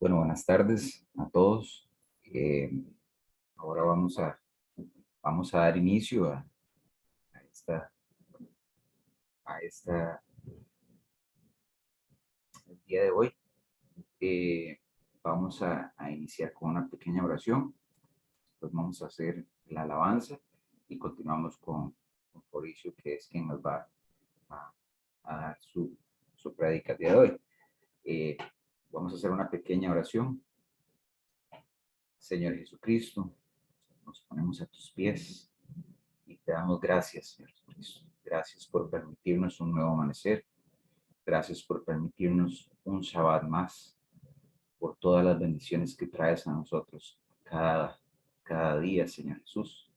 Bueno, buenas tardes a todos. Eh, Ahora vamos a dar inicio a esta, a esta el día de hoy. Vamos a iniciar con una pequeña oración, pues vamos a hacer la alabanza y continuamos con Mauricio, que es quien nos va a, a dar su prédica el día de hoy. Eh, Vamos a hacer una pequeña oración. Señor Jesucristo, nos ponemos a tus pies y te damos gracias, Señor Jesucristo. Gracias por permitirnos un nuevo amanecer. Gracias por permitirnos un Shabbat más, por todas las bendiciones que traes a nosotros cada día, Señor Jesús.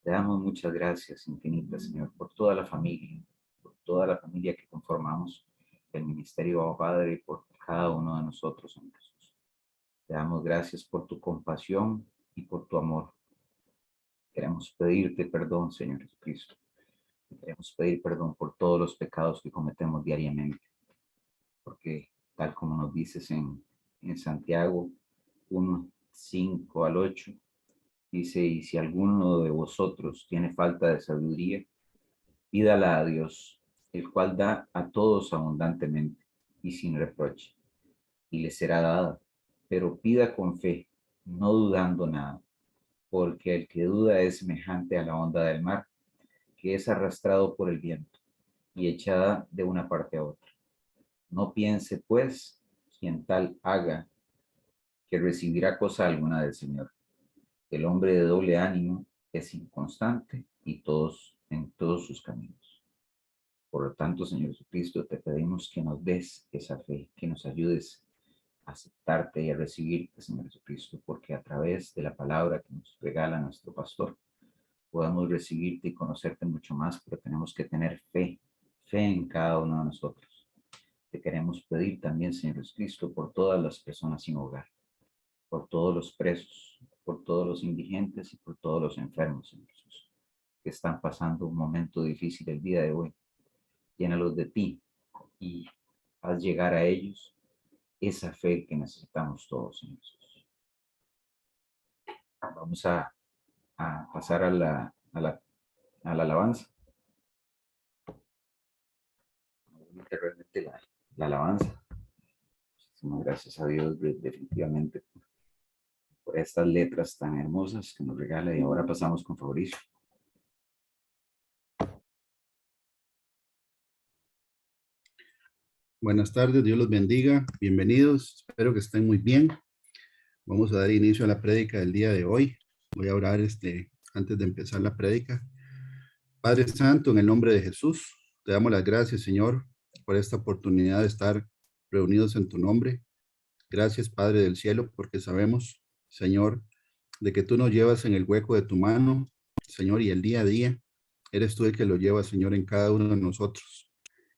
Te damos muchas gracias infinitas, Señor, por toda la familia que conformamos el Ministerio Abba Padre y por cada uno de nosotros, Señor Jesús. Te damos gracias por tu compasión y por tu amor. Queremos pedirte perdón, Señor Jesucristo. Queremos pedir perdón por todos los pecados que cometemos diariamente, porque tal como nos dices en Santiago 1, 5 al 8, dice, y si alguno de vosotros tiene falta de sabiduría, pídala a Dios, el cual da a todos abundantemente y sin reproche, y le será dada, pero pida con fe, no dudando nada, porque el que duda es semejante a la onda del mar, que es arrastrado por el viento y echada de una parte a otra. No piense, pues, quien tal haga, que recibirá cosa alguna del Señor. El hombre de doble ánimo es inconstante en todos sus caminos. Por lo tanto, Señor Jesucristo, te pedimos que nos des esa fe, que nos ayudes a aceptarte y a recibirte, Señor Jesucristo, porque a través de la palabra que nos regala nuestro pastor, podamos recibirte y conocerte mucho más, pero tenemos que tener fe en cada uno de nosotros. Te queremos pedir también, Señor Jesucristo, por todas las personas sin hogar, por todos los presos, por todos los indigentes y por todos los enfermos, Señor Jesús, que están pasando un momento difícil el día de hoy. Llénalos de ti y haz llegar a ellos esa fe que necesitamos todos, Señor Jesús. Vamos a pasar a la alabanza. Realmente la alabanza. Muchísimas gracias a Dios definitivamente por estas letras tan hermosas que nos regala, y ahora pasamos con Fabricio. Buenas tardes, Dios los bendiga, bienvenidos, espero que estén muy bien. Vamos a dar inicio a la prédica del día de hoy. Voy a orar antes de empezar la prédica. Padre Santo, en el nombre de Jesús, te damos las gracias, Señor, por esta oportunidad de estar reunidos en tu nombre. Gracias, Padre del cielo, porque sabemos, Señor, de que tú nos llevas en el hueco de tu mano, Señor, y el día a día eres tú el que lo llevas, Señor, en cada uno de nosotros.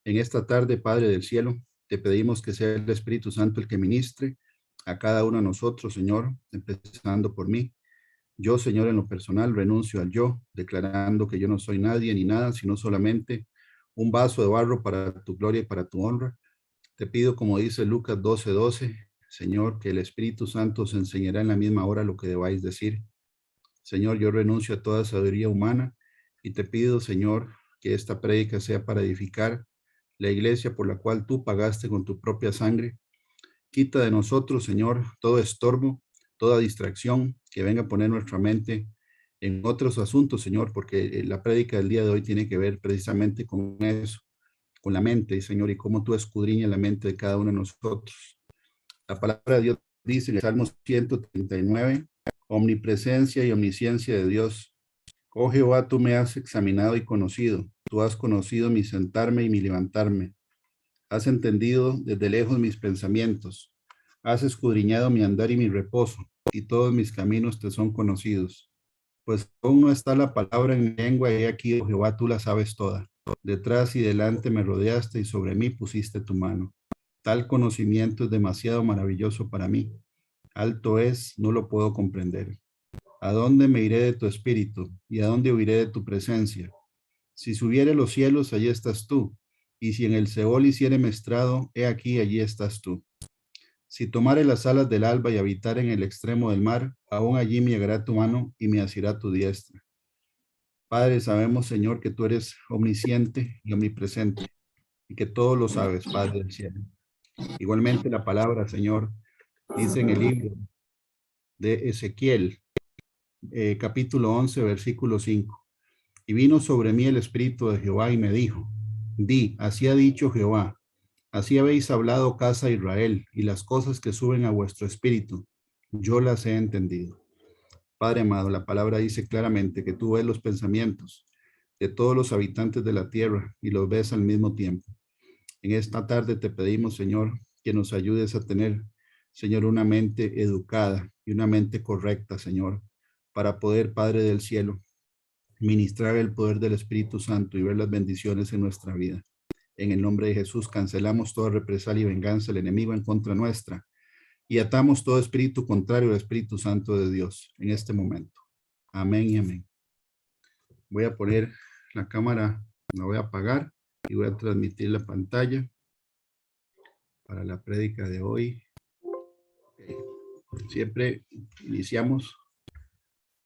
En esta tarde, Padre del cielo, te pedimos que sea el Espíritu Santo el que ministre a cada uno de nosotros, Señor, empezando por mí. Yo, Señor, en lo personal, renuncio al yo, declarando que yo no soy nadie ni nada, sino solamente un vaso de barro para tu gloria y para tu honra. Te pido, como dice Lucas 12:12, Señor, que el Espíritu Santo os enseñará en la misma hora lo que debáis decir. Señor, yo renuncio a toda sabiduría humana y te pido, Señor, que esta prédica sea para edificar la iglesia por la cual tú pagaste con tu propia sangre. Quita de nosotros, Señor, todo estorbo, toda distracción que venga a poner nuestra mente en otros asuntos, Señor, porque la prédica del día de hoy tiene que ver precisamente con eso, con la mente, Señor, y cómo tú escudriñas la mente de cada uno de nosotros. La palabra de Dios dice en el Salmo 139, omnipresencia y omnisciencia de Dios. Oh Jehová, tú me has examinado y conocido. Tú has conocido mi sentarme y mi levantarme. Has entendido desde lejos mis pensamientos. Has escudriñado mi andar y mi reposo, y todos mis caminos te son conocidos. Pues aún no está la palabra en mi lengua, y aquí, oh Jehová, tú la sabes toda. Detrás y delante me rodeaste, y sobre mí pusiste tu mano. Tal conocimiento es demasiado maravilloso para mí. Alto es, no lo puedo comprender. ¿A dónde me iré de tu espíritu? ¿Y a dónde huiré de tu presencia? Si subiere a los cielos, allí estás tú. Y si en el Seol hiciere estrado, he aquí, allí estás tú. Si tomare las alas del alba y habitar en el extremo del mar, aún allí me llegará tu mano y me asirá tu diestra. Padre, sabemos, Señor, que tú eres omnisciente y omnipresente y que todo lo sabes, Padre del cielo. Igualmente la palabra, Señor, dice en el libro de Ezequiel, capítulo 11, versículo 5. Y vino sobre mí el Espíritu de Jehová y me dijo, di, así ha dicho Jehová, así habéis hablado, casa de Israel, y las cosas que suben a vuestro espíritu, yo las he entendido. Padre amado, la palabra dice claramente que tú ves los pensamientos de todos los habitantes de la tierra y los ves al mismo tiempo. En esta tarde te pedimos, Señor, que nos ayudes a tener, Señor, una mente educada y una mente correcta, Señor, para poder, Padre del cielo, ministrar el poder del Espíritu Santo y ver las bendiciones en nuestra vida. En el nombre de Jesús cancelamos toda represalia y venganza del enemigo en contra nuestra y atamos todo espíritu contrario al Espíritu Santo de Dios en este momento. Amén y amén. Voy a poner la cámara, la voy a apagar y voy a transmitir la pantalla para la prédica de hoy. Siempre iniciamos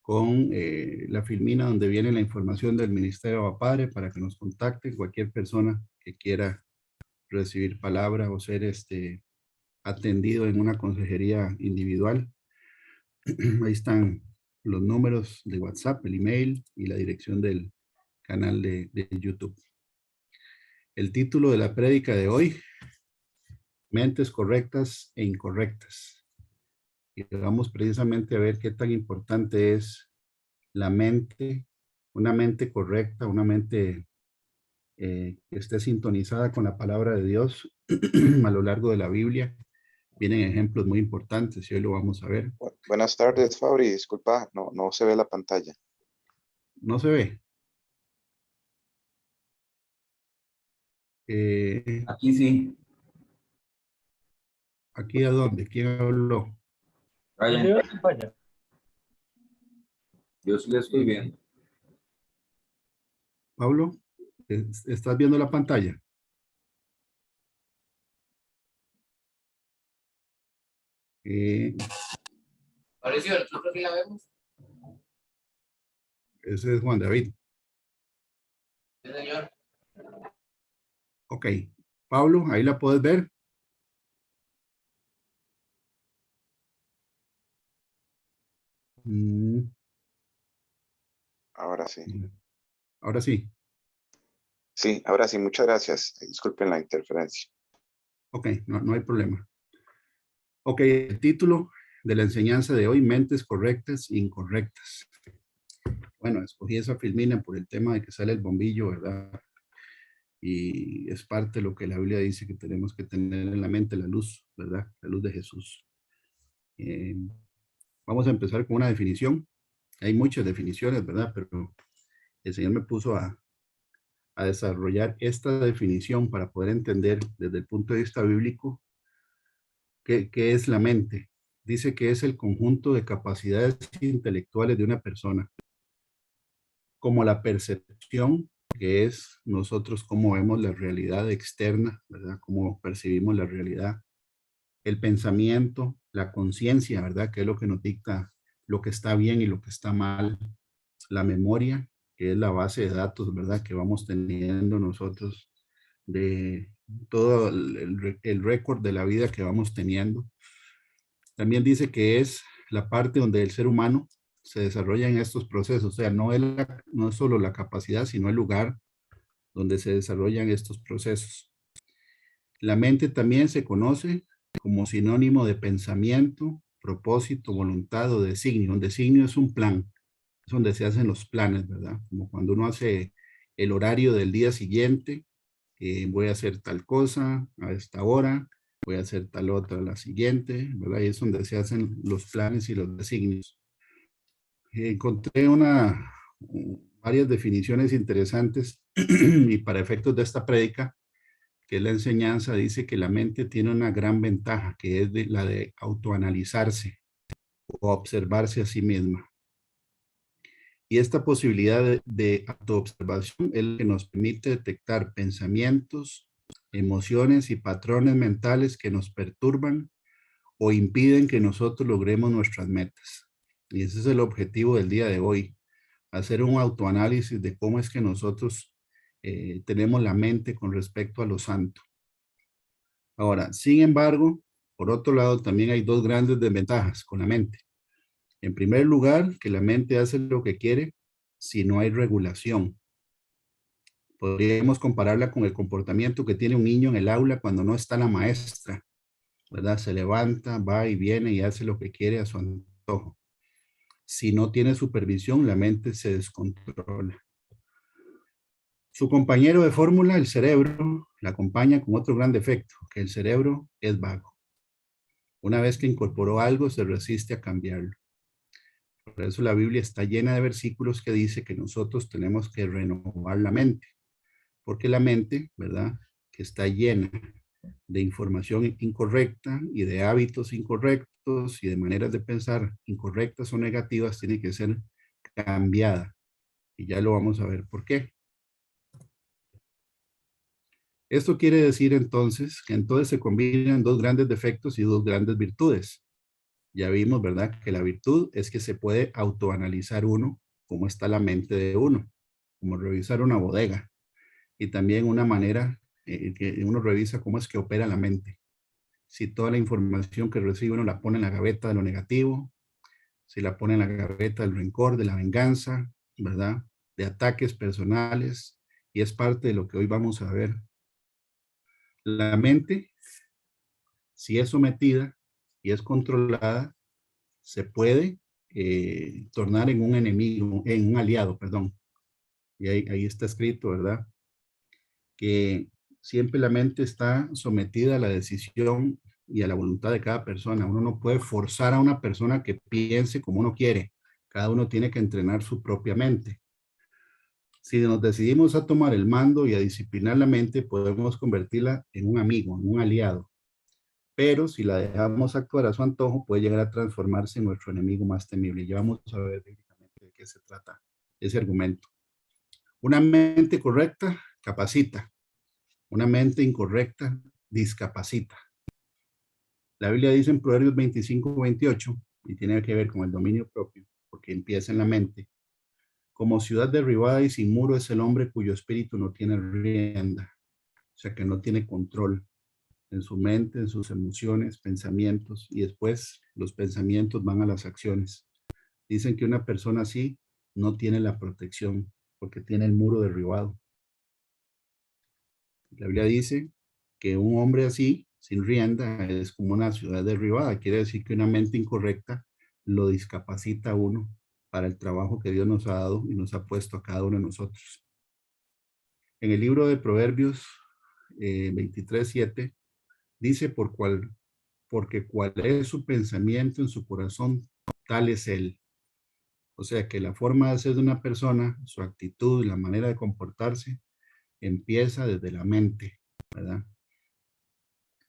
con la filmina donde viene la información del Ministerio Abba Padre para que nos contacte cualquier persona que quiera recibir palabra o ser atendido en una consejería individual. Ahí están los números de WhatsApp, el email y la dirección del canal de YouTube. El título de la prédica de hoy, mentes correctas e incorrectas. Y vamos precisamente a ver qué tan importante es la mente, una mente correcta, una mente que esté sintonizada con la palabra de Dios a lo largo de la Biblia. Vienen ejemplos muy importantes y hoy lo vamos a ver. Buenas tardes, Fabri. Disculpa, no se ve la pantalla. ¿No se ve? Aquí sí. ¿Aquí a dónde? ¿Quién habló? Ryan, yo sí le estoy viendo. Pablo, ¿estás viendo la pantalla? Mauricio, nosotros sí la vemos. Ese es Juan David. Sí, señor. Ok. Pablo, ahí la puedes ver. Ahora sí. Ahora sí. Sí, ahora sí, muchas gracias. Disculpen la interferencia. Ok, no hay problema. Ok, el título de la enseñanza de hoy, mentes correctas e incorrectas. Bueno, escogí esa filmina por el tema de que sale el bombillo, ¿verdad? Y es parte de lo que la Biblia dice que tenemos que tener en la mente, la luz, ¿verdad? La luz de Jesús. Vamos a empezar con una definición. Hay muchas definiciones, ¿verdad? Pero el Señor me puso a desarrollar esta definición para poder entender desde el punto de vista bíblico qué es la mente. Dice que es el conjunto de capacidades intelectuales de una persona, como la percepción, que es nosotros cómo vemos la realidad externa, ¿verdad? Cómo percibimos la realidad, el pensamiento, la conciencia, ¿verdad? Que es lo que nos dicta lo que está bien y lo que está mal, la memoria, que es la base de datos, ¿verdad? Que vamos teniendo nosotros de todo el récord de la vida que vamos teniendo. También dice que es la parte donde el ser humano se desarrolla en estos procesos, o sea, no es solo la capacidad, sino el lugar donde se desarrollan estos procesos. La mente también se conoce como sinónimo de pensamiento, propósito, voluntad o designio. Un designio es un plan, es donde se hacen los planes, ¿verdad? Como cuando uno hace el horario del día siguiente, voy a hacer tal cosa a esta hora, voy a hacer tal otra a la siguiente, ¿verdad? Y es donde se hacen los planes y los designios. Encontré varias definiciones interesantes y para efectos de esta prédica, que es la enseñanza, dice que la mente tiene una gran ventaja, que es la de autoanalizarse o observarse a sí misma. Y esta posibilidad de autoobservación es lo que nos permite detectar pensamientos, emociones y patrones mentales que nos perturban o impiden que nosotros logremos nuestras metas. Y ese es el objetivo del día de hoy, hacer un autoanálisis de cómo es que nosotros tenemos la mente con respecto a lo santo. Ahora, sin embargo, por otro lado, también hay dos grandes desventajas con la mente. En primer lugar, que la mente hace lo que quiere si no hay regulación. Podríamos compararla con el comportamiento que tiene un niño en el aula cuando no está la maestra, ¿verdad? Se levanta, va y viene y hace lo que quiere a su antojo. Si no tiene supervisión, la mente se descontrola. Su compañero de fórmula, el cerebro, la acompaña con otro gran defecto, que el cerebro es vago. Una vez que incorporó algo, se resiste a cambiarlo. Por eso la Biblia está llena de versículos que dice que nosotros tenemos que renovar la mente. Porque la mente, ¿verdad?, que está llena de información incorrecta y de hábitos incorrectos y de maneras de pensar incorrectas o negativas, tiene que ser cambiada. Y ya lo vamos a ver por qué. Esto quiere decir entonces que entonces se combinan dos grandes defectos y dos grandes virtudes. Ya vimos, ¿verdad?, que la virtud es que se puede autoanalizar uno, cómo está la mente de uno, como revisar una bodega. Y también una manera que uno revisa cómo es que opera la mente. Si toda la información que recibe uno la pone en la gaveta de lo negativo, si la pone en la gaveta del rencor, de la venganza, ¿verdad?, de ataques personales, y es parte de lo que hoy vamos a ver. La mente, si es sometida y es controlada, se puede tornar en un enemigo, en un aliado, perdón. Y ahí está escrito, ¿verdad?, que siempre la mente está sometida a la decisión y a la voluntad de cada persona. Uno no puede forzar a una persona que piense como uno quiere. Cada uno tiene que entrenar su propia mente. Si nos decidimos a tomar el mando y a disciplinar la mente, podemos convertirla en un amigo, en un aliado. Pero si la dejamos actuar a su antojo, puede llegar a transformarse en nuestro enemigo más temible. Ya vamos a ver bíblicamente de qué se trata ese argumento. Una mente correcta capacita. Una mente incorrecta discapacita. La Biblia dice en Proverbios 25-28, y tiene que ver con el dominio propio, porque empieza en la mente. Como ciudad derribada y sin muro es el hombre cuyo espíritu no tiene rienda, o sea que no tiene control en su mente, en sus emociones, pensamientos, y después los pensamientos van a las acciones. Dicen que una persona así no tiene la protección, porque tiene el muro derribado. La Biblia dice que un hombre así, sin rienda, es como una ciudad derribada. Quiere decir que una mente incorrecta lo discapacita a uno para el trabajo que Dios nos ha dado y nos ha puesto a cada uno de nosotros. En el libro de Proverbios 23:7 dice porque cual es su pensamiento en su corazón, tal es él. O sea que la forma de ser de una persona, su actitud, la manera de comportarse, empieza desde la mente, ¿verdad?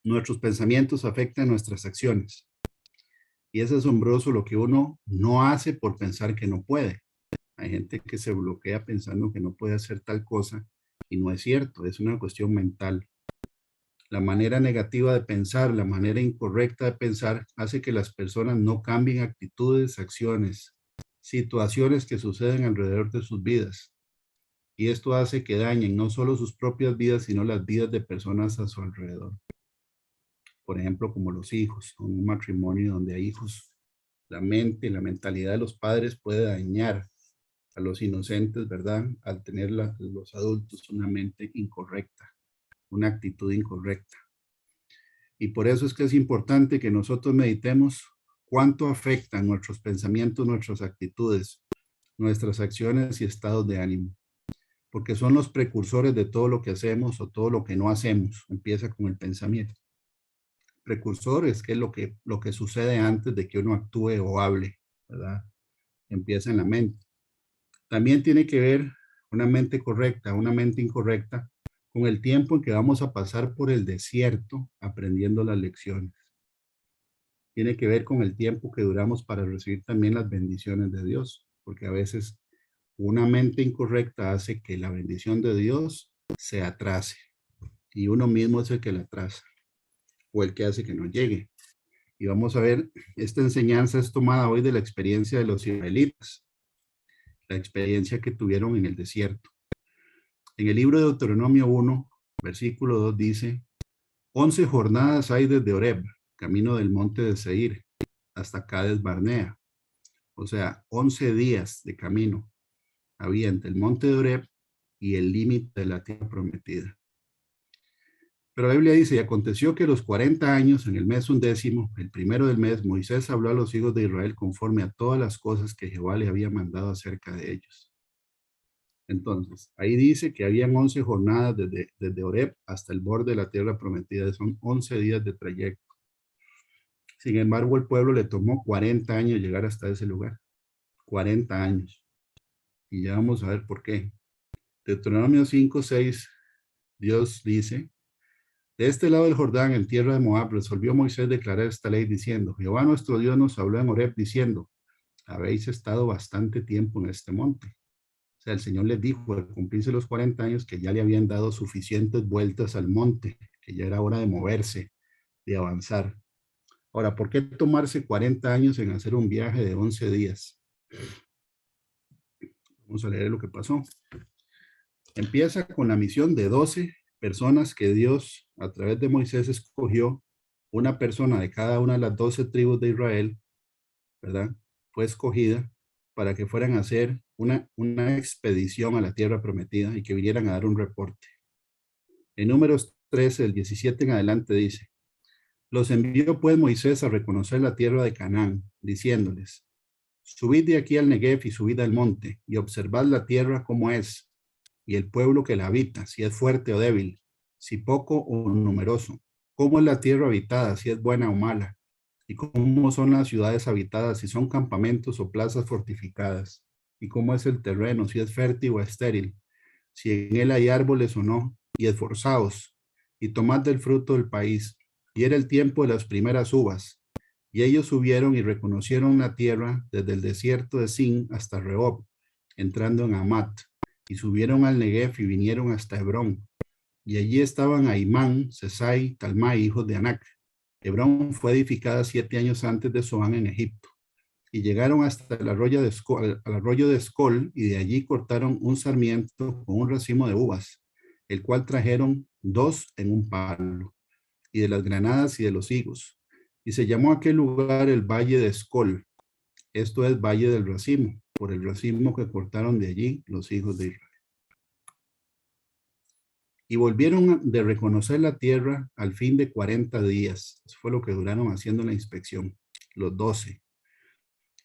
Nuestros pensamientos afectan nuestras acciones. Y es asombroso lo que uno no hace por pensar que no puede. Hay gente que se bloquea pensando que no puede hacer tal cosa y no es cierto, es una cuestión mental. La manera negativa de pensar, la manera incorrecta de pensar hace que las personas no cambien actitudes, acciones, situaciones que suceden alrededor de sus vidas. Y esto hace que dañen no solo sus propias vidas, sino las vidas de personas a su alrededor. Por ejemplo, como los hijos, con un matrimonio donde hay hijos, la mente, la mentalidad de los padres puede dañar a los inocentes, ¿verdad? Al tener los adultos una mente incorrecta, una actitud incorrecta. Y por eso es que es importante que nosotros meditemos cuánto afectan nuestros pensamientos, nuestras actitudes, nuestras acciones y estados de ánimo. Porque son los precursores de todo lo que hacemos o todo lo que no hacemos. Empieza con el pensamiento. Precursores, que es lo que sucede antes de que uno actúe o hable, ¿verdad? Empieza en la mente. También tiene que ver una mente correcta, una mente incorrecta, con el tiempo en que vamos a pasar por el desierto aprendiendo las lecciones. Tiene que ver con el tiempo que duramos para recibir también las bendiciones de Dios, porque a veces una mente incorrecta hace que la bendición de Dios se atrase y uno mismo es el que la atrasa o el que hace que no llegue. Y vamos a ver, esta enseñanza es tomada hoy de la experiencia de los israelitas, la experiencia que tuvieron en el desierto. En el libro de Deuteronomio 1, versículo 2 dice, 11 jornadas hay desde Horeb, camino del monte de Seir, hasta Cades Barnea. O sea, 11 días de camino había entre el monte de Horeb y el límite de la tierra prometida. Pero la Biblia dice, y aconteció que los 40 años, en el mes 11, el primero del mes, Moisés habló a los hijos de Israel conforme a todas las cosas que Jehová le había mandado acerca de ellos. Entonces, ahí dice que habían 11 jornadas desde Horeb hasta el borde de la tierra prometida. Son 11 días de trayecto. Sin embargo, el pueblo le tomó 40 años llegar hasta ese lugar. 40 años. Y ya vamos a ver por qué. Deuteronomio 5:6, Dios dice, de este lado del Jordán, en tierra de Moab, resolvió Moisés declarar esta ley diciendo, Jehová nuestro Dios nos habló en Horeb diciendo, habéis estado bastante tiempo en este monte. O sea, el Señor les dijo al cumplirse los 40 años que ya le habían dado suficientes vueltas al monte, que ya era hora de moverse, de avanzar. Ahora, ¿por qué tomarse 40 años en hacer un viaje de 11 días? Vamos a leer lo que pasó. Empieza con la misión de 12 personas que Dios, a través de Moisés, escogió. Una persona de cada una de las 12 tribus de Israel, ¿verdad? Fue escogida para que fueran a hacer una expedición a la tierra prometida y que vinieran a dar un reporte. En Números 13, el 17 en adelante dice, los envió pues Moisés a reconocer la tierra de Canaán, diciéndoles, subid de aquí al Negev y subid al monte, y observad la tierra como es, y el pueblo que la habita, si es fuerte o débil, si poco o numeroso, cómo es la tierra habitada, si es buena o mala, y cómo son las ciudades habitadas, si son campamentos o plazas fortificadas, y cómo es el terreno, si es fértil o estéril, si en él hay árboles o no, y esforzaos, y tomad del fruto del país. Y era el tiempo de las primeras uvas. Y ellos subieron y reconocieron la tierra desde el desierto de Sin hasta Rehob, entrando en Amat, y subieron al Negev y vinieron hasta Hebrón. Y allí estaban Aimán, Sesai, Talmai, hijos de Anac. Hebrón fue edificada 7 años antes de Zoán en Egipto. Y llegaron hasta el arroyo de Escol, y de allí cortaron un sarmiento con un racimo de uvas, el cual trajeron 2 en un palo, y de las granadas y de los higos. Y se llamó aquel lugar el Valle de Escol, esto es Valle del Racimo, por el racimo que cortaron de allí los hijos de Israel. Y volvieron de reconocer la tierra al fin de 40 días. Eso fue lo que duraron haciendo la inspección, los 12.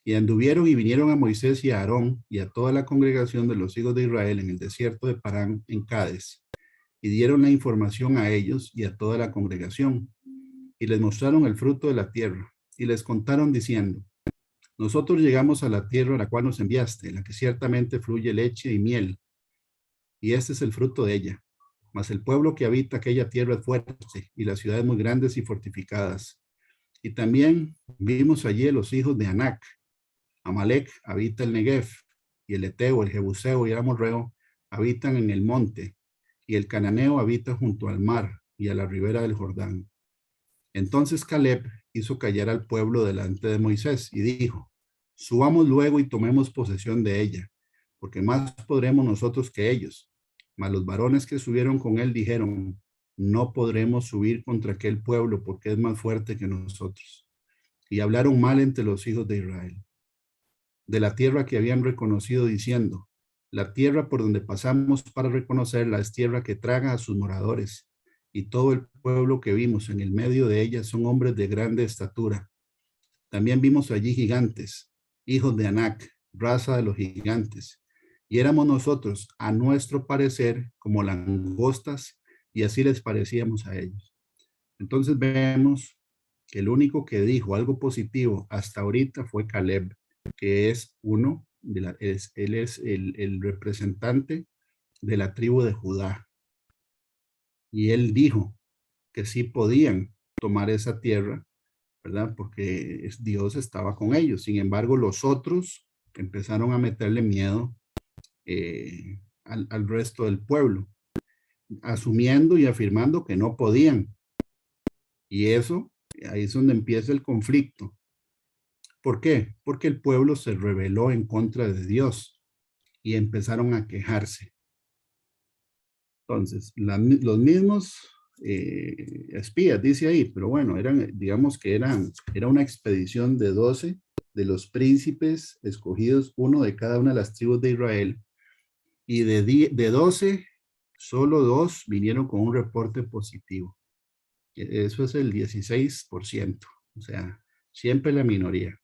Y anduvieron y vinieron a Moisés y a Aarón y a toda la congregación de los hijos de Israel en el desierto de Parán, en Cades, y dieron la información a ellos y a toda la congregación, y les mostraron el fruto de la tierra, y les contaron diciendo, nosotros llegamos a la tierra a la cual nos enviaste, en la que ciertamente fluye leche y miel, y este es el fruto de ella. Mas el pueblo que habita aquella tierra es fuerte, y las ciudades muy grandes y fortificadas. Y también vimos allí a los hijos de Anac. Amalek habita el Negev, y el Eteo, el Jebuseo y el Amorreo habitan en el monte, y el Cananeo habita junto al mar y a la ribera del Jordán. Entonces Caleb hizo callar al pueblo delante de Moisés y dijo, subamos luego y tomemos posesión de ella, porque más podremos nosotros que ellos. Mas los varones que subieron con él dijeron, no podremos subir contra aquel pueblo porque es más fuerte que nosotros. Y hablaron mal entre los hijos de Israel de la tierra que habían reconocido, diciendo, la tierra por donde pasamos para reconocerla es tierra que traga a sus moradores, y todo el pueblo que vimos en el medio de ella son hombres de grande estatura. También vimos allí gigantes, hijos de Anac, raza de los gigantes, y éramos nosotros, a nuestro parecer, como langostas, y así les parecíamos a ellos. Entonces vemos que el único que dijo algo positivo hasta ahorita fue Caleb, que es él es el representante de la tribu de Judá. Y él dijo que sí podían tomar esa tierra, ¿verdad? Porque Dios estaba con ellos. Sin embargo, los otros empezaron a meterle miedo al resto del pueblo, asumiendo y afirmando que no podían. Y eso ahí es donde empieza el conflicto. ¿Por qué? Porque el pueblo se rebeló en contra de Dios y empezaron a quejarse. Entonces, los mismos espías, dice ahí, pero bueno, digamos que era una expedición de 12 de los príncipes escogidos, uno de cada una de las tribus de Israel, y de 12, solo 2 vinieron con un reporte positivo. Eso es el 16%, o sea, siempre la minoría,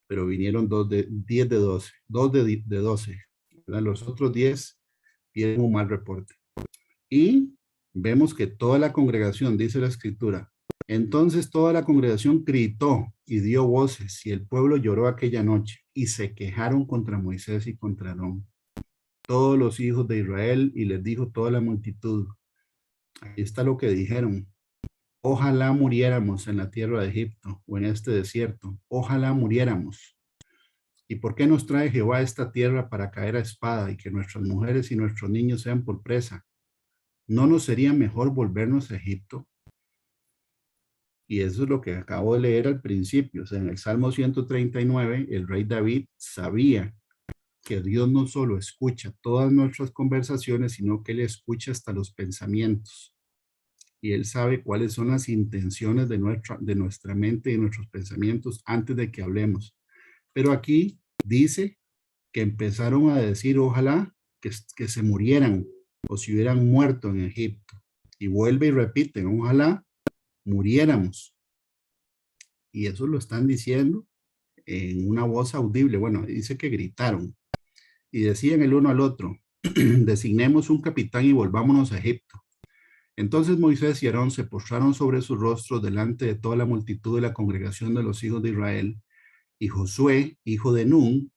pero vinieron 10 de 12, 2 de 12, ¿verdad? Los otros 10 tienen un mal reporte. Y vemos que toda la congregación, dice la escritura, entonces toda la congregación gritó y dio voces y el pueblo lloró aquella noche y se quejaron contra Moisés y contra Aarón. Todos los hijos de Israel y les dijo toda la multitud. Ahí está lo que dijeron. Ojalá muriéramos en la tierra de Egipto o en este desierto. Ojalá muriéramos. ¿Y por qué nos trae Jehová a esta tierra para caer a espada y que nuestras mujeres y nuestros niños sean por presa? ¿No nos sería mejor volvernos a Egipto? Y eso es lo que acabo de leer al principio. O sea, en el Salmo 139, el rey David sabía que Dios no solo escucha todas nuestras conversaciones, sino que Él escucha hasta los pensamientos. Y Él sabe cuáles son las intenciones de nuestra mente y nuestros pensamientos antes de que hablemos. Pero aquí dice que empezaron a decir, ojalá que se murieran o si hubieran muerto en Egipto. Y vuelve y repite, ojalá muriéramos. Y eso lo están diciendo en una voz audible. Bueno, dice que gritaron. Y decían el uno al otro, designemos un capitán y volvámonos a Egipto. Entonces Moisés y Aarón se postraron sobre sus rostros delante de toda la multitud de la congregación de los hijos de Israel. Y Josué, hijo de Nun,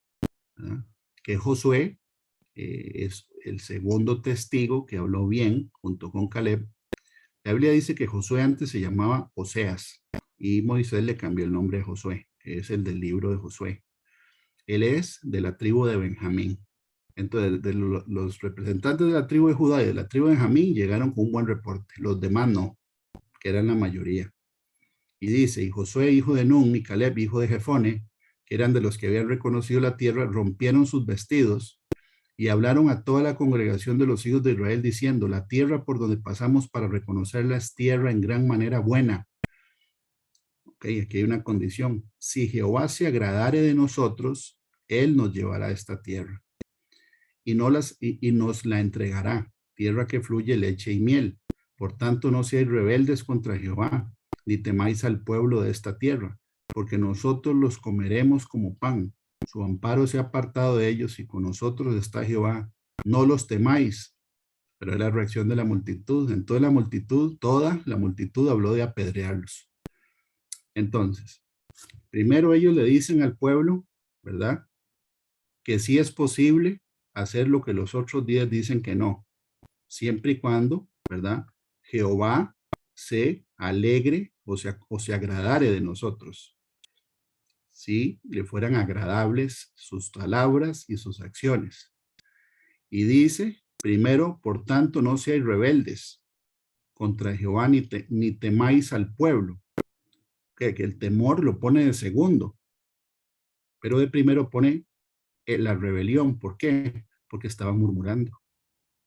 ¿verdad? Que Josué es el segundo testigo que habló bien junto con Caleb. La Biblia dice que Josué antes se llamaba Oseas y Moisés le cambió el nombre a Josué, que es el del libro de Josué. Él es de la tribu de Benjamín. Entonces, los representantes de la tribu de Judá y de la tribu de Benjamín llegaron con un buen reporte. Los demás no, que eran la mayoría. Y dice, y Josué, hijo de Nun, y Caleb, hijo de Jefone, que eran de los que habían reconocido la tierra, rompieron sus vestidos y hablaron a toda la congregación de los hijos de Israel diciendo, la tierra por donde pasamos para reconocerla es tierra en gran manera buena. Ok, aquí hay una condición. Si Jehová se agradare de nosotros, Él nos llevará a esta tierra y nos la entregará, tierra que fluye leche y miel. Por tanto, no seáis rebeldes contra Jehová, ni temáis al pueblo de esta tierra, porque nosotros los comeremos como pan. Su amparo se ha apartado de ellos y con nosotros está Jehová. No los temáis. Pero es la reacción de la multitud. Entonces la multitud, toda la multitud habló de apedrearlos. Entonces, primero ellos le dicen al pueblo, ¿verdad? Que sí es posible hacer lo que los otros 10 dicen que no, siempre y cuando, ¿verdad? Jehová se alegre o se agradare de nosotros. Si le fueran agradables sus palabras y sus acciones. Y dice, primero, por tanto, no seáis rebeldes contra Jehová ni temáis al pueblo. Que el temor lo pone de segundo, pero de primero pone la rebelión. ¿Por qué? Porque estaban murmurando.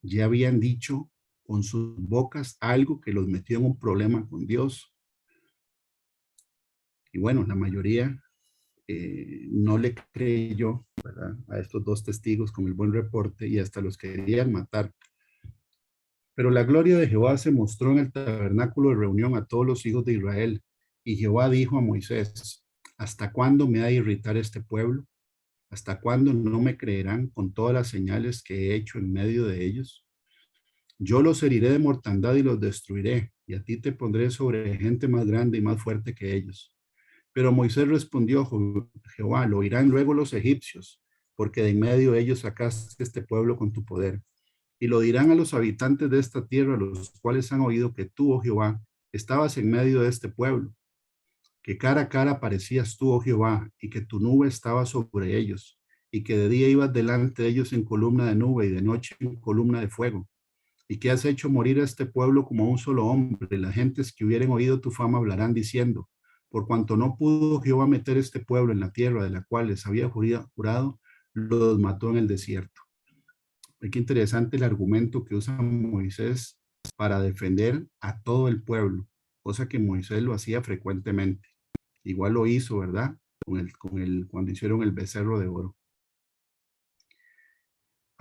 Ya habían dicho con sus bocas algo que los metió en un problema con Dios. Y bueno, la mayoría no le creyó, ¿verdad?, a estos dos testigos con el buen reporte y hasta los querían matar. Pero la gloria de Jehová se mostró en el tabernáculo de reunión a todos los hijos de Israel. Y Jehová dijo a Moisés, ¿hasta cuándo me ha de irritar este pueblo? ¿Hasta cuándo no me creerán con todas las señales que he hecho en medio de ellos? Yo los heriré de mortandad y los destruiré, y a ti te pondré sobre gente más grande y más fuerte que ellos. Pero Moisés respondió, Jehová, lo oirán luego los egipcios, porque de en medio de ellos sacaste este pueblo con tu poder. Y lo dirán a los habitantes de esta tierra, los cuales han oído que tú, oh Jehová, estabas en medio de este pueblo, que cara a cara aparecías tú, oh Jehová, y que tu nube estaba sobre ellos, y que de día ibas delante de ellos en columna de nube y de noche en columna de fuego, y que has hecho morir a este pueblo como a un solo hombre. Las gentes que hubieren oído tu fama hablarán diciendo, Por cuanto no pudo Jehová meter este pueblo en la tierra de la cual les había jurado, los mató en el desierto. Qué interesante el argumento que usa Moisés para defender a todo el pueblo, cosa que Moisés lo hacía frecuentemente. Igual lo hizo, ¿verdad? Cuando hicieron el becerro de oro.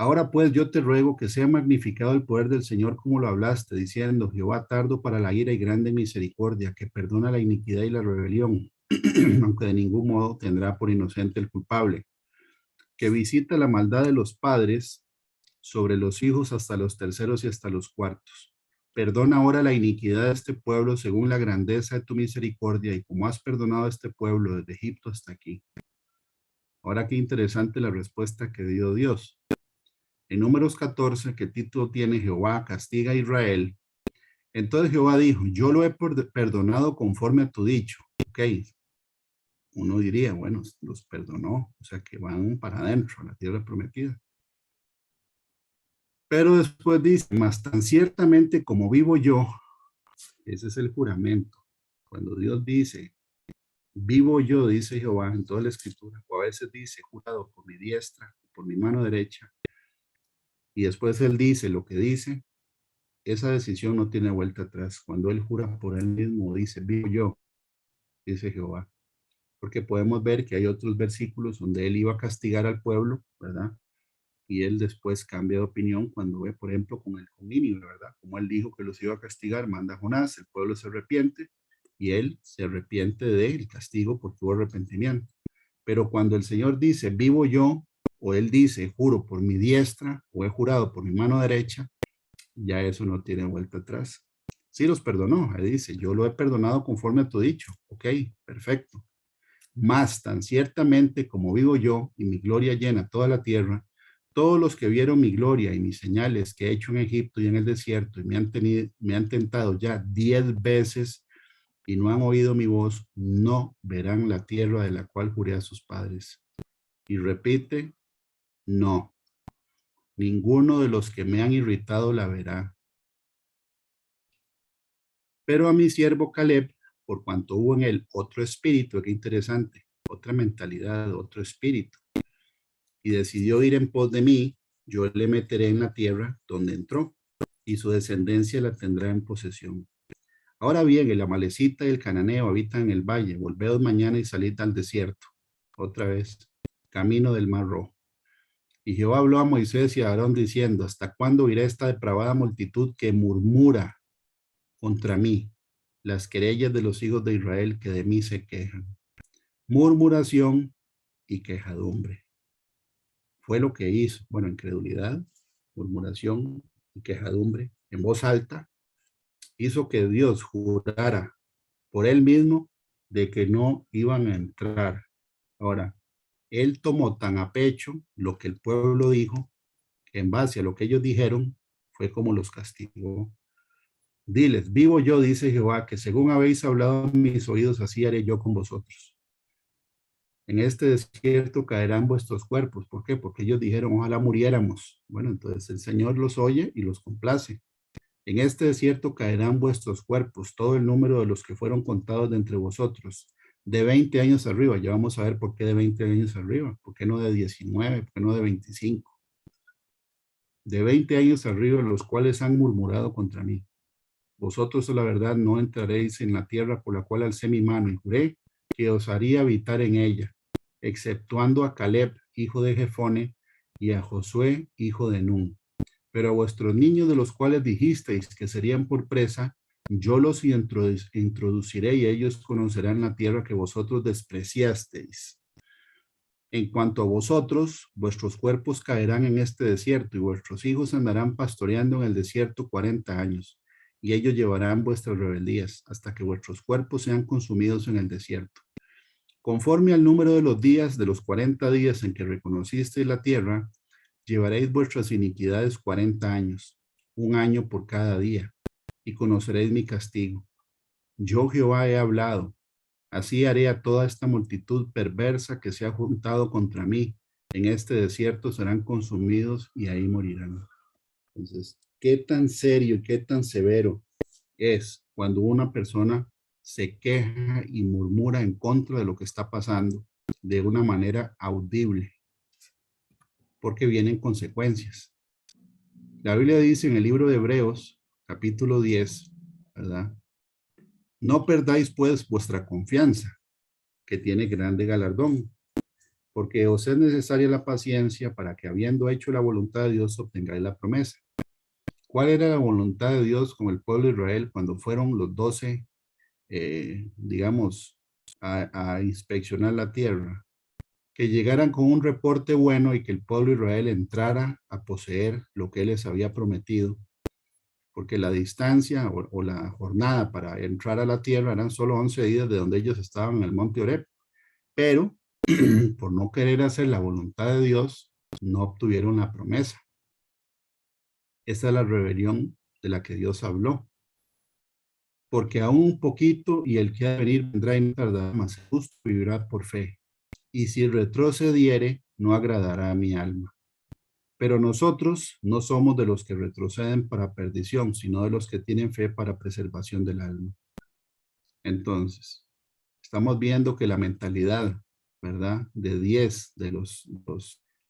Ahora pues yo te ruego que sea magnificado el poder del Señor como lo hablaste, diciendo, Jehová tardo para la ira y grande misericordia, que perdona la iniquidad y la rebelión, aunque de ningún modo tendrá por inocente el culpable, que visita la maldad de los padres sobre los hijos hasta los terceros y hasta los cuartos. Perdona ahora la iniquidad de este pueblo según la grandeza de tu misericordia y como has perdonado a este pueblo desde Egipto hasta aquí. Ahora qué interesante la respuesta que dio Dios. En Números 14, ¿qué título tiene? Jehová castiga a Israel. Entonces Jehová dijo, yo lo he perdonado conforme a tu dicho. Ok, uno diría, bueno, los perdonó, o sea que van para adentro, a la tierra prometida. Pero después dice, mas tan ciertamente como vivo yo, ese es el juramento. Cuando Dios dice, vivo yo, dice Jehová en toda la escritura, o a veces dice, jurado por mi diestra, por mi mano derecha, y después él dice lo que dice, esa decisión no tiene vuelta atrás. Cuando él jura por él mismo, dice, vivo yo, dice Jehová. Porque podemos ver que hay otros versículos donde él iba a castigar al pueblo, ¿verdad? Y él después cambia de opinión cuando ve, por ejemplo, con Nínive, ¿verdad? Como él dijo que los iba a castigar, manda a Jonás, el pueblo se arrepiente y él se arrepiente del castigo porque hubo arrepentimiento. Pero cuando el Señor dice, vivo yo, o él dice, juro por mi diestra, o he jurado por mi mano derecha, ya eso no tiene vuelta atrás. Sí los perdonó, ahí dice, yo lo he perdonado conforme a tu dicho. Ok, perfecto. Más tan ciertamente como vivo yo y mi gloria llena toda la tierra, todos los que vieron mi gloria y mis señales que he hecho en Egipto y en el desierto y me han tentado ya 10 veces y no han oído mi voz, no verán la tierra de la cual juré a sus padres. Y repite, no, ninguno de los que me han irritado la verá. Pero a mi siervo Caleb, por cuanto hubo en él otro espíritu, qué interesante, otra mentalidad, otro espíritu, y decidió ir en pos de mí, yo le meteré en la tierra donde entró, y su descendencia la tendrá en posesión. Ahora bien, el amalecita y el cananeo habitan en el valle, volveos mañana y salid al desierto. Otra vez, camino del mar rojo. Y Jehová habló a Moisés y a Aarón diciendo, ¿hasta cuándo irá esta depravada multitud que murmura contra mí? Las querellas de los hijos de Israel que de mí se quejan. Murmuración y quejadumbre. Fue lo que hizo. Bueno, incredulidad, murmuración y quejadumbre en voz alta. Hizo que Dios jurara por él mismo de que no iban a entrar. Ahora, él tomó tan a pecho lo que el pueblo dijo, que en base a lo que ellos dijeron, fue como los castigó. Diles, vivo yo, dice Jehová, que según habéis hablado en mis oídos, así haré yo con vosotros. En este desierto caerán vuestros cuerpos. ¿Por qué? Porque ellos dijeron, ojalá muriéramos. Bueno, entonces el Señor los oye y los complace. En este desierto caerán vuestros cuerpos, todo el número de los que fueron contados de entre vosotros, de 20 años arriba. Ya vamos a ver por qué de 20 años arriba, por qué no de 19, por qué no de 25. De 20 años arriba, los cuales han murmurado contra mí. Vosotros, la verdad, no entraréis en la tierra por la cual alcé mi mano y juré que os haría habitar en ella, exceptuando a Caleb, hijo de Jefone, y a Josué, hijo de Nun. Pero a vuestros niños de los cuales dijisteis que serían por presa, yo los introduciré y ellos conocerán la tierra que vosotros despreciasteis. En cuanto a vosotros, vuestros cuerpos caerán en este desierto y vuestros hijos andarán pastoreando en el desierto 40 años, y ellos llevarán vuestras rebeldías hasta que vuestros cuerpos sean consumidos en el desierto. Conforme al número de los días de los 40 días en que reconocisteis la tierra, llevaréis vuestras iniquidades 40 años, un año por cada día, y conoceréis mi castigo. Yo Jehová he hablado, así haré a toda esta multitud perversa que se ha juntado contra mí. En este desierto serán consumidos y ahí morirán. Entonces, ¿qué tan serio y qué tan severo es cuando una persona se queja y murmura en contra de lo que está pasando de una manera audible, porque vienen consecuencias. La Biblia dice en el libro de Hebreos, capítulo 10, ¿verdad? No perdáis pues vuestra confianza, que tiene grande galardón, porque os es necesaria la paciencia para que, habiendo hecho la voluntad de Dios, obtengáis la promesa. ¿Cuál era la voluntad de Dios con el pueblo de Israel cuando fueron los 12, digamos, a inspeccionar la tierra? Que llegaran con un reporte bueno y que el pueblo de Israel entrara a poseer lo que él les había prometido, porque la distancia o la jornada para entrar a la tierra eran solo 11 días de donde ellos estaban en el monte Oreb, pero por no querer hacer la voluntad de Dios, no obtuvieron la promesa. Esa es la rebelión de la que Dios habló. Porque aún un poquito y el que ha de venir vendrá y no tardará más, justo vivirá por fe. Y si retrocediere, no agradará a mi alma. Pero nosotros no somos de los que retroceden para perdición, sino de los que tienen fe para preservación del alma. Entonces, estamos viendo que la mentalidad, ¿verdad?, de 10 de los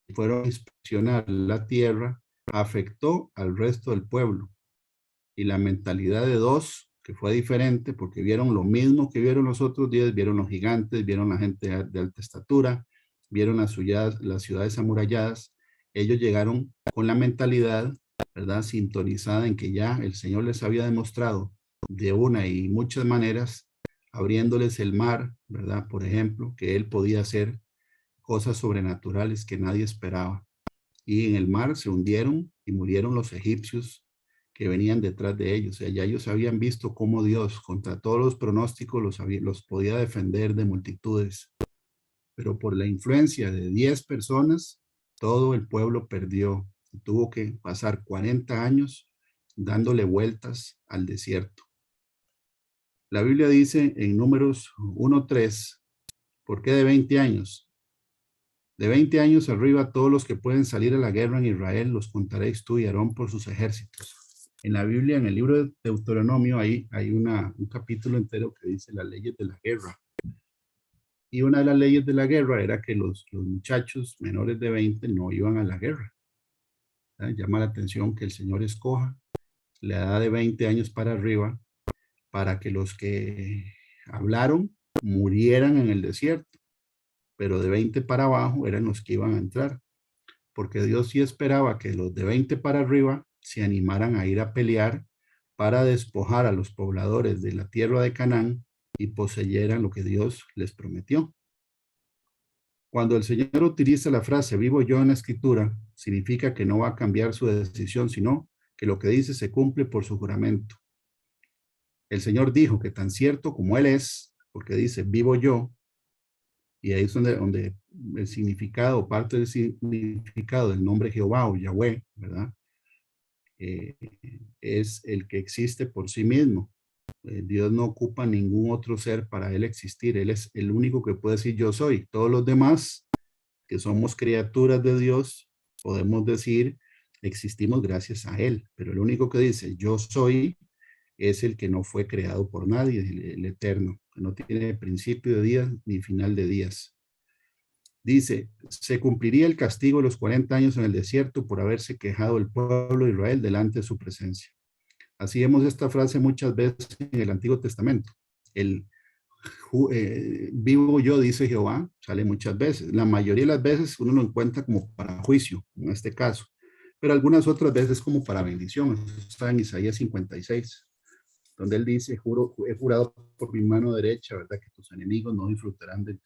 que fueron a inspeccionar la tierra, afectó al resto del pueblo. Y la mentalidad de 2, que fue diferente, porque vieron lo mismo que vieron los otros 10, vieron los gigantes, vieron la gente de alta estatura, vieron las ciudades amuralladas. Ellos llegaron con la mentalidad, ¿verdad?, sintonizada en que ya el Señor les había demostrado de una y muchas maneras, abriéndoles el mar, ¿verdad?, por ejemplo, que Él podía hacer cosas sobrenaturales que nadie esperaba. Y en el mar se hundieron y murieron los egipcios que venían detrás de ellos. O sea, ya ellos habían visto cómo Dios, contra todos los pronósticos, los podía defender de multitudes. Pero por la influencia de 10 personas, todo el pueblo perdió. Y tuvo que pasar 40 años dándole vueltas al desierto. La Biblia dice en Números 1:3, ¿por qué de 20 años? De 20 años arriba, todos los que pueden salir a la guerra en Israel, los contaréis tú y Aarón por sus ejércitos. En la Biblia, en el libro de Deuteronomio, hay un capítulo entero que dice las leyes de la guerra. Y una de las leyes de la guerra era que los muchachos menores de 20 no iban a la guerra. Llama la atención que el Señor escoja la edad de 20 años para arriba para que los que hablaron murieran en el desierto, pero de 20 para abajo eran los que iban a entrar, porque Dios sí esperaba que los de 20 para arriba se animaran a ir a pelear para despojar a los pobladores de la tierra de Canaán y poseyeran lo que Dios les prometió. Cuando el Señor utiliza la frase vivo yo en la escritura, significa que no va a cambiar su decisión, sino que lo que dice se cumple por su juramento. El Señor dijo que tan cierto como Él es, porque dice vivo yo, y ahí es donde el significado, parte del significado del nombre Jehová o Yahweh, ¿verdad? Es el que existe por sí mismo. Dios no ocupa ningún otro ser para Él existir. Él es el único que puede decir yo soy. Todos los demás, que somos criaturas de Dios, podemos decir existimos gracias a Él. Pero el único que dice yo soy es el que no fue creado por nadie, el eterno, que no tiene principio de días ni final de días. Dice, se cumpliría el castigo de los 40 años en el desierto por haberse quejado el pueblo de Israel delante de su presencia. Así vemos esta frase muchas veces en el Antiguo Testamento. El vivo yo, dice Jehová, sale muchas veces. La mayoría de las veces uno lo encuentra como para juicio, en este caso. Pero algunas otras veces como para bendición. Eso está en Isaías 56. Donde él dice, he jurado por mi mano derecha, ¿verdad? Que tus enemigos no disfrutarán del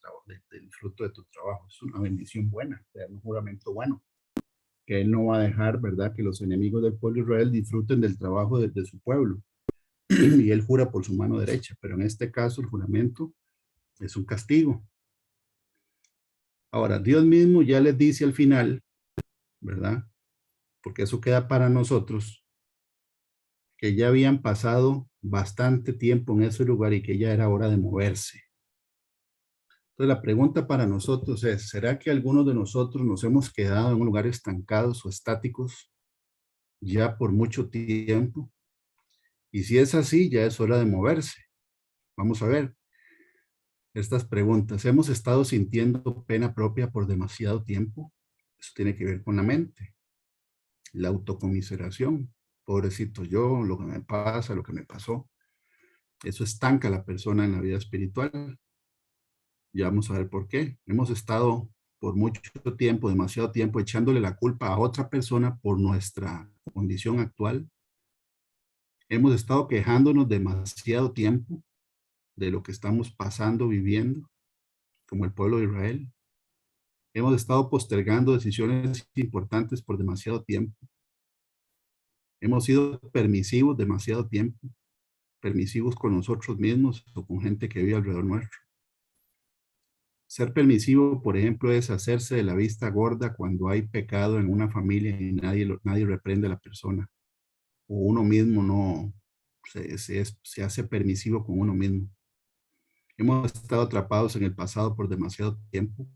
fruto de tu trabajo. Es una bendición buena, un juramento bueno. Que él no va a dejar, ¿verdad? Que los enemigos del pueblo de Israel disfruten del trabajo de su pueblo. Y él jura por su mano derecha. Pero en este caso el juramento es un castigo. Ahora, Dios mismo ya les dice al final, ¿verdad? Porque eso queda para nosotros, que ya habían pasado bastante tiempo en ese lugar y que ya era hora de moverse. Entonces la pregunta para nosotros es, ¿será que algunos de nosotros nos hemos quedado en un lugar estancados o estáticos ya por mucho tiempo? Y si es así, ya es hora de moverse. Vamos a ver estas preguntas. ¿Hemos estado sintiendo pena propia por demasiado tiempo? Eso tiene que ver con la mente. La autocomiseración. Pobrecito yo, lo que me pasa, lo que me pasó. Eso estanca a la persona en la vida espiritual. Ya vamos a ver por qué. Hemos estado por mucho tiempo, demasiado tiempo, echándole la culpa a otra persona por nuestra condición actual. Hemos estado quejándonos demasiado tiempo de lo que estamos pasando, viviendo, como el pueblo de Israel. Hemos estado postergando decisiones importantes por demasiado tiempo. Hemos sido permisivos demasiado tiempo, permisivos con nosotros mismos o con gente que vive alrededor nuestro. Ser permisivo, por ejemplo, es hacerse de la vista gorda cuando hay pecado en una familia y nadie reprende a la persona. O uno mismo no se hace permisivo con uno mismo. Hemos estado atrapados en el pasado por demasiado tiempo.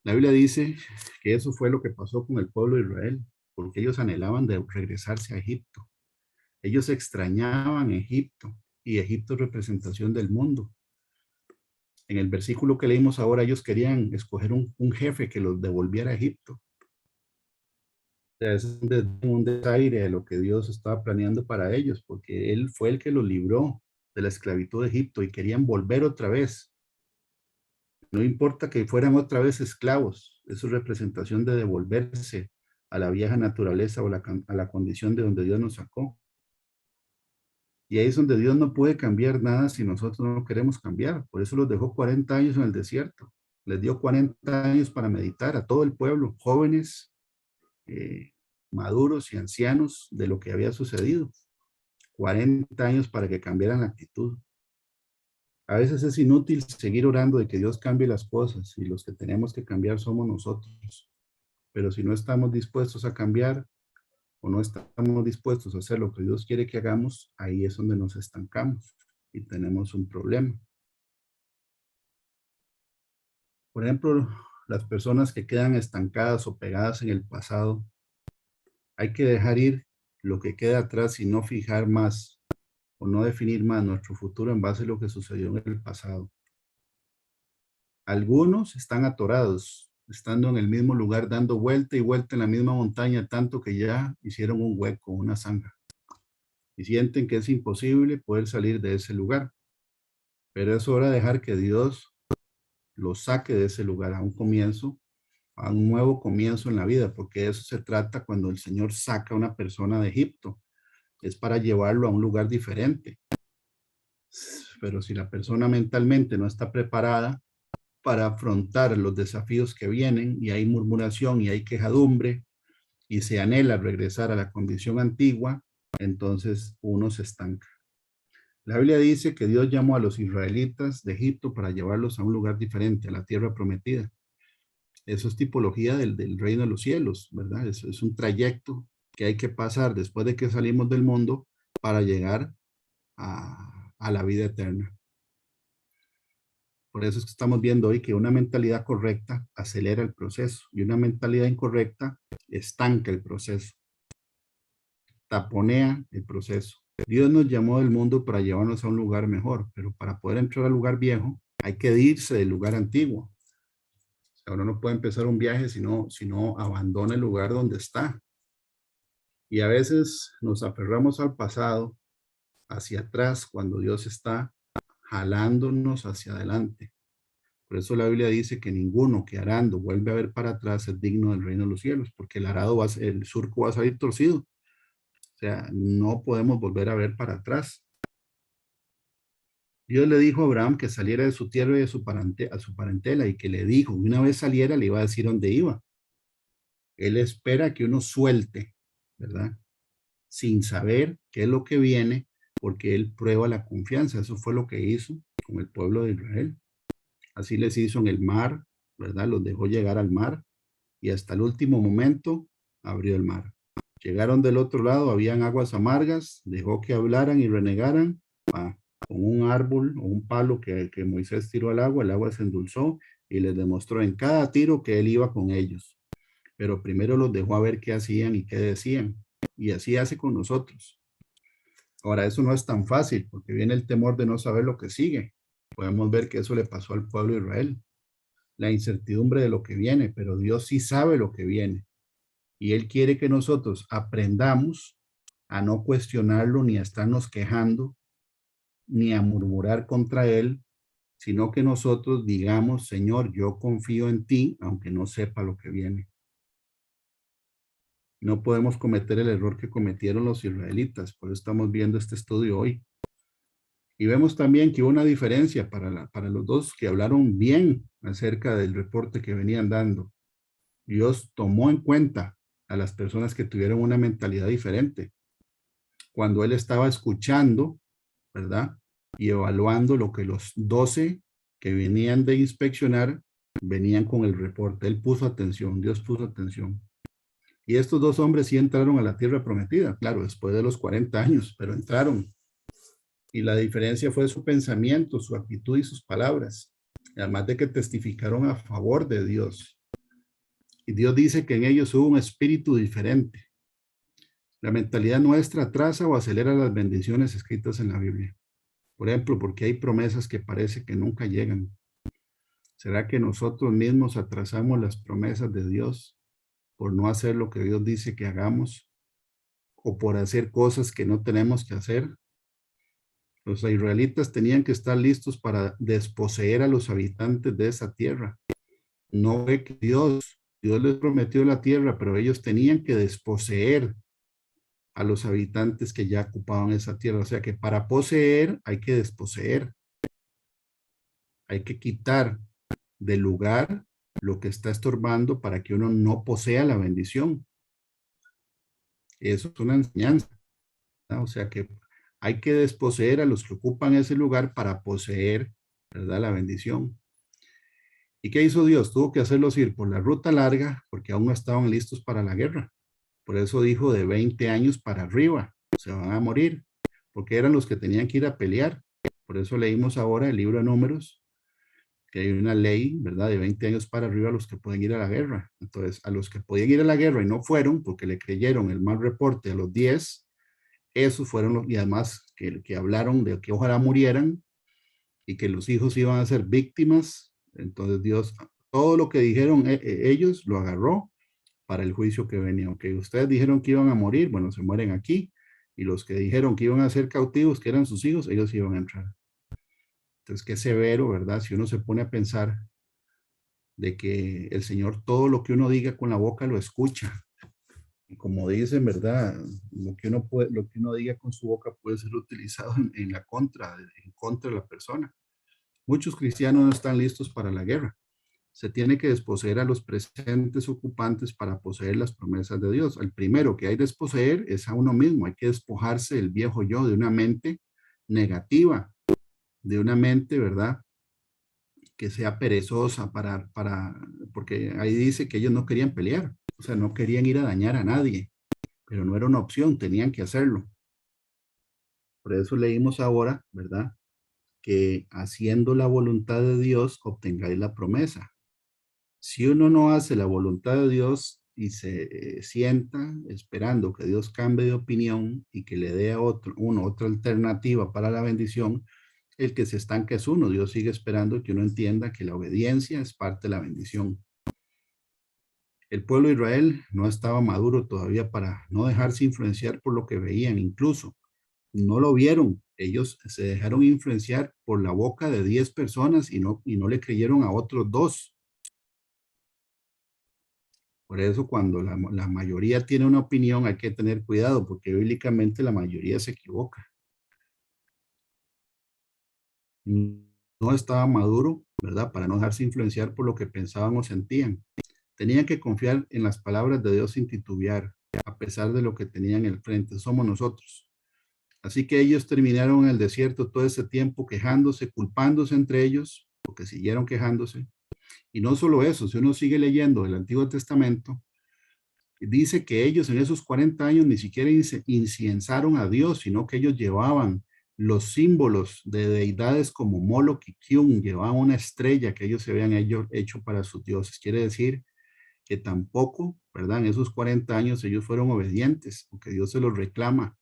La Biblia dice que eso fue lo que pasó con el pueblo de Israel, porque ellos anhelaban de regresarse a Egipto. Ellos extrañaban Egipto y Egipto es representación del mundo. En el versículo que leímos ahora, ellos querían escoger un jefe que los devolviera a Egipto. O sea, es un desaire de lo que Dios estaba planeando para ellos, porque Él fue el que los libró de la esclavitud de Egipto y querían volver otra vez. No importa que fueran otra vez esclavos, eso es representación de devolverse a la vieja naturaleza o a la condición de donde Dios nos sacó. Y ahí es donde Dios no puede cambiar nada si nosotros no queremos cambiar. Por eso los dejó 40 años en el desierto. Les dio 40 años para meditar a todo el pueblo, jóvenes, maduros y ancianos, de lo que había sucedido. 40 años para que cambiaran la actitud. A veces es inútil seguir orando de que Dios cambie las cosas y los que tenemos que cambiar somos nosotros. Pero si no estamos dispuestos a cambiar, o no estamos dispuestos a hacer lo que Dios quiere que hagamos, ahí es donde nos estancamos y tenemos un problema. Por ejemplo, las personas que quedan estancadas o pegadas en el pasado, hay que dejar ir lo que queda atrás y no fijar más o no definir más nuestro futuro en base a lo que sucedió en el pasado. Algunos están atorados, estando en el mismo lugar, dando vuelta y vuelta en la misma montaña, tanto que ya hicieron un hueco, una zanja. Y sienten que es imposible poder salir de ese lugar. Pero es hora de dejar que Dios los saque de ese lugar a un comienzo, a un nuevo comienzo en la vida, porque de eso se trata cuando el Señor saca a una persona de Egipto. Es para llevarlo a un lugar diferente. Pero si la persona mentalmente no está preparada para afrontar los desafíos que vienen y hay murmuración y hay quejadumbre y se anhela regresar a la condición antigua, entonces uno se estanca. La Biblia dice que Dios llamó a los israelitas de Egipto para llevarlos a un lugar diferente, a la tierra prometida. Eso es tipología del reino de los cielos, ¿verdad? Eso es un trayecto que hay que pasar después de que salimos del mundo para llegar a la vida eterna. Por eso es que estamos viendo hoy que una mentalidad correcta acelera el proceso y una mentalidad incorrecta estanca el proceso, taponea el proceso. Dios nos llamó del mundo para llevarnos a un lugar mejor, pero para poder entrar al lugar viejo hay que irse del lugar antiguo. O sea, uno no puede empezar un viaje si no abandona el lugar donde está. Y a veces nos aferramos al pasado, hacia atrás, cuando Dios está jalándonos hacia adelante. Por eso la Biblia dice que ninguno que arando vuelve a ver para atrás es digno del reino de los cielos, porque el surco va a salir torcido. O sea, no podemos volver a ver para atrás. Dios le dijo a Abraham que saliera de su tierra y de su parentela, y que le dijo, una vez saliera le iba a decir dónde iba. Él espera que uno suelte, ¿verdad? Sin saber qué es lo que viene, porque él prueba la confianza. Eso fue lo que hizo con el pueblo de Israel. Así les hizo en el mar, ¿verdad? Los dejó llegar al mar y hasta el último momento abrió el mar. Llegaron del otro lado, habían aguas amargas, dejó que hablaran y renegaran. Con un árbol o un palo que Moisés tiró al agua, el agua se endulzó y les demostró en cada tiro que él iba con ellos. Pero primero los dejó a ver qué hacían y qué decían. Y así hace con nosotros. Ahora, eso no es tan fácil porque viene el temor de no saber lo que sigue. Podemos ver que eso le pasó al pueblo de Israel, la incertidumbre de lo que viene, pero Dios sí sabe lo que viene. Y Él quiere que nosotros aprendamos a no cuestionarlo, ni a estarnos quejando, ni a murmurar contra Él, sino que nosotros digamos, Señor, yo confío en ti, aunque no sepa lo que viene. No podemos cometer el error que cometieron los israelitas, por eso estamos viendo este estudio hoy. Y vemos también que hubo una diferencia para los dos que hablaron bien acerca del reporte que venían dando. Dios tomó en cuenta a las personas que tuvieron una mentalidad diferente. Cuando Él estaba escuchando, ¿verdad? Y evaluando lo que los 12 que venían de inspeccionar venían con el reporte. Él puso atención, Dios puso atención. Y estos dos hombres sí entraron a la tierra prometida, claro, después de los 40 años, pero entraron. Y la diferencia fue su pensamiento, su actitud y sus palabras. Además de que testificaron a favor de Dios. Y Dios dice que en ellos hubo un espíritu diferente. La mentalidad nuestra atrasa o acelera las bendiciones escritas en la Biblia. Por ejemplo, porque hay promesas que parece que nunca llegan. ¿Será que nosotros mismos atrasamos las promesas de Dios por no hacer lo que Dios dice que hagamos o por hacer cosas que no tenemos que hacer? Los israelitas tenían que estar listos para desposeer a los habitantes de esa tierra. No ve que Dios les prometió la tierra, pero ellos tenían que desposeer a los habitantes que ya ocupaban esa tierra. O sea que para poseer hay que desposeer. Hay que quitar del lugar lo que está estorbando para que uno no posea la bendición. Eso es una enseñanza, ¿no? O sea que hay que desposeer a los que ocupan ese lugar para poseer, ¿verdad? La bendición. ¿Y qué hizo Dios? Tuvo que hacerlos ir por la ruta larga porque aún no estaban listos para la guerra. Por eso dijo de 20 años para arriba, se van a morir, porque eran los que tenían que ir a pelear. Por eso leímos ahora el libro de Números, que hay una ley, ¿verdad? De 20 años para arriba a los que pueden ir a la guerra. Entonces, a los que podían ir a la guerra y no fueron, porque le creyeron el mal reporte a los 10, esos fueron los, y además que hablaron de que ojalá murieran y que los hijos iban a ser víctimas. Entonces Dios, todo lo que dijeron ellos lo agarró para el juicio que venía. Aunque ustedes dijeron que iban a morir, bueno, se mueren aquí. Y los que dijeron que iban a ser cautivos, que eran sus hijos, ellos iban a entrar. Entonces, qué severo, ¿verdad? Si uno se pone a pensar de que el Señor todo lo que uno diga con la boca lo escucha. Y como dicen, ¿verdad? Lo que uno diga con su boca puede ser utilizado en contra de la persona. Muchos cristianos no están listos para la guerra. Se tiene que desposeer a los presentes ocupantes para poseer las promesas de Dios. El primero que hay que desposeer es a uno mismo. Hay que despojarse del viejo yo, de una mente negativa, de una mente, ¿verdad?, que sea perezosa porque ahí dice que ellos no querían pelear, o sea, no querían ir a dañar a nadie, pero no era una opción, tenían que hacerlo. Por eso leímos ahora, ¿verdad?, que haciendo la voluntad de Dios obtengáis la promesa. Si uno no hace la voluntad de Dios y se sienta esperando que Dios cambie de opinión y que le dé a uno otra alternativa para la bendición, el que se estanca es uno. Dios sigue esperando que uno entienda que la obediencia es parte de la bendición. El pueblo de Israel no estaba maduro todavía para no dejarse influenciar por lo que veían, incluso no lo vieron. Ellos se dejaron influenciar por la boca de 10 personas y no le creyeron a otros 2. Por eso cuando la mayoría tiene una opinión hay que tener cuidado porque bíblicamente la mayoría se equivoca. No estaba maduro, ¿verdad?, para no dejarse influenciar por lo que pensaban o sentían. Tenían que confiar en las palabras de Dios sin titubear, a pesar de lo que tenían en el frente. Somos nosotros. Así que ellos terminaron en el desierto todo ese tiempo quejándose, culpándose entre ellos, porque siguieron quejándose. Y no solo eso, si uno sigue leyendo el Antiguo Testamento, dice que ellos en esos 40 años ni siquiera inciensaron a Dios, sino que ellos llevaban los símbolos de deidades como Moloch y Kyun, llevaban una estrella que ellos se habían hecho para sus dioses. Quiere decir que tampoco, ¿verdad?, en esos 40 años ellos fueron obedientes, porque Dios se los reclama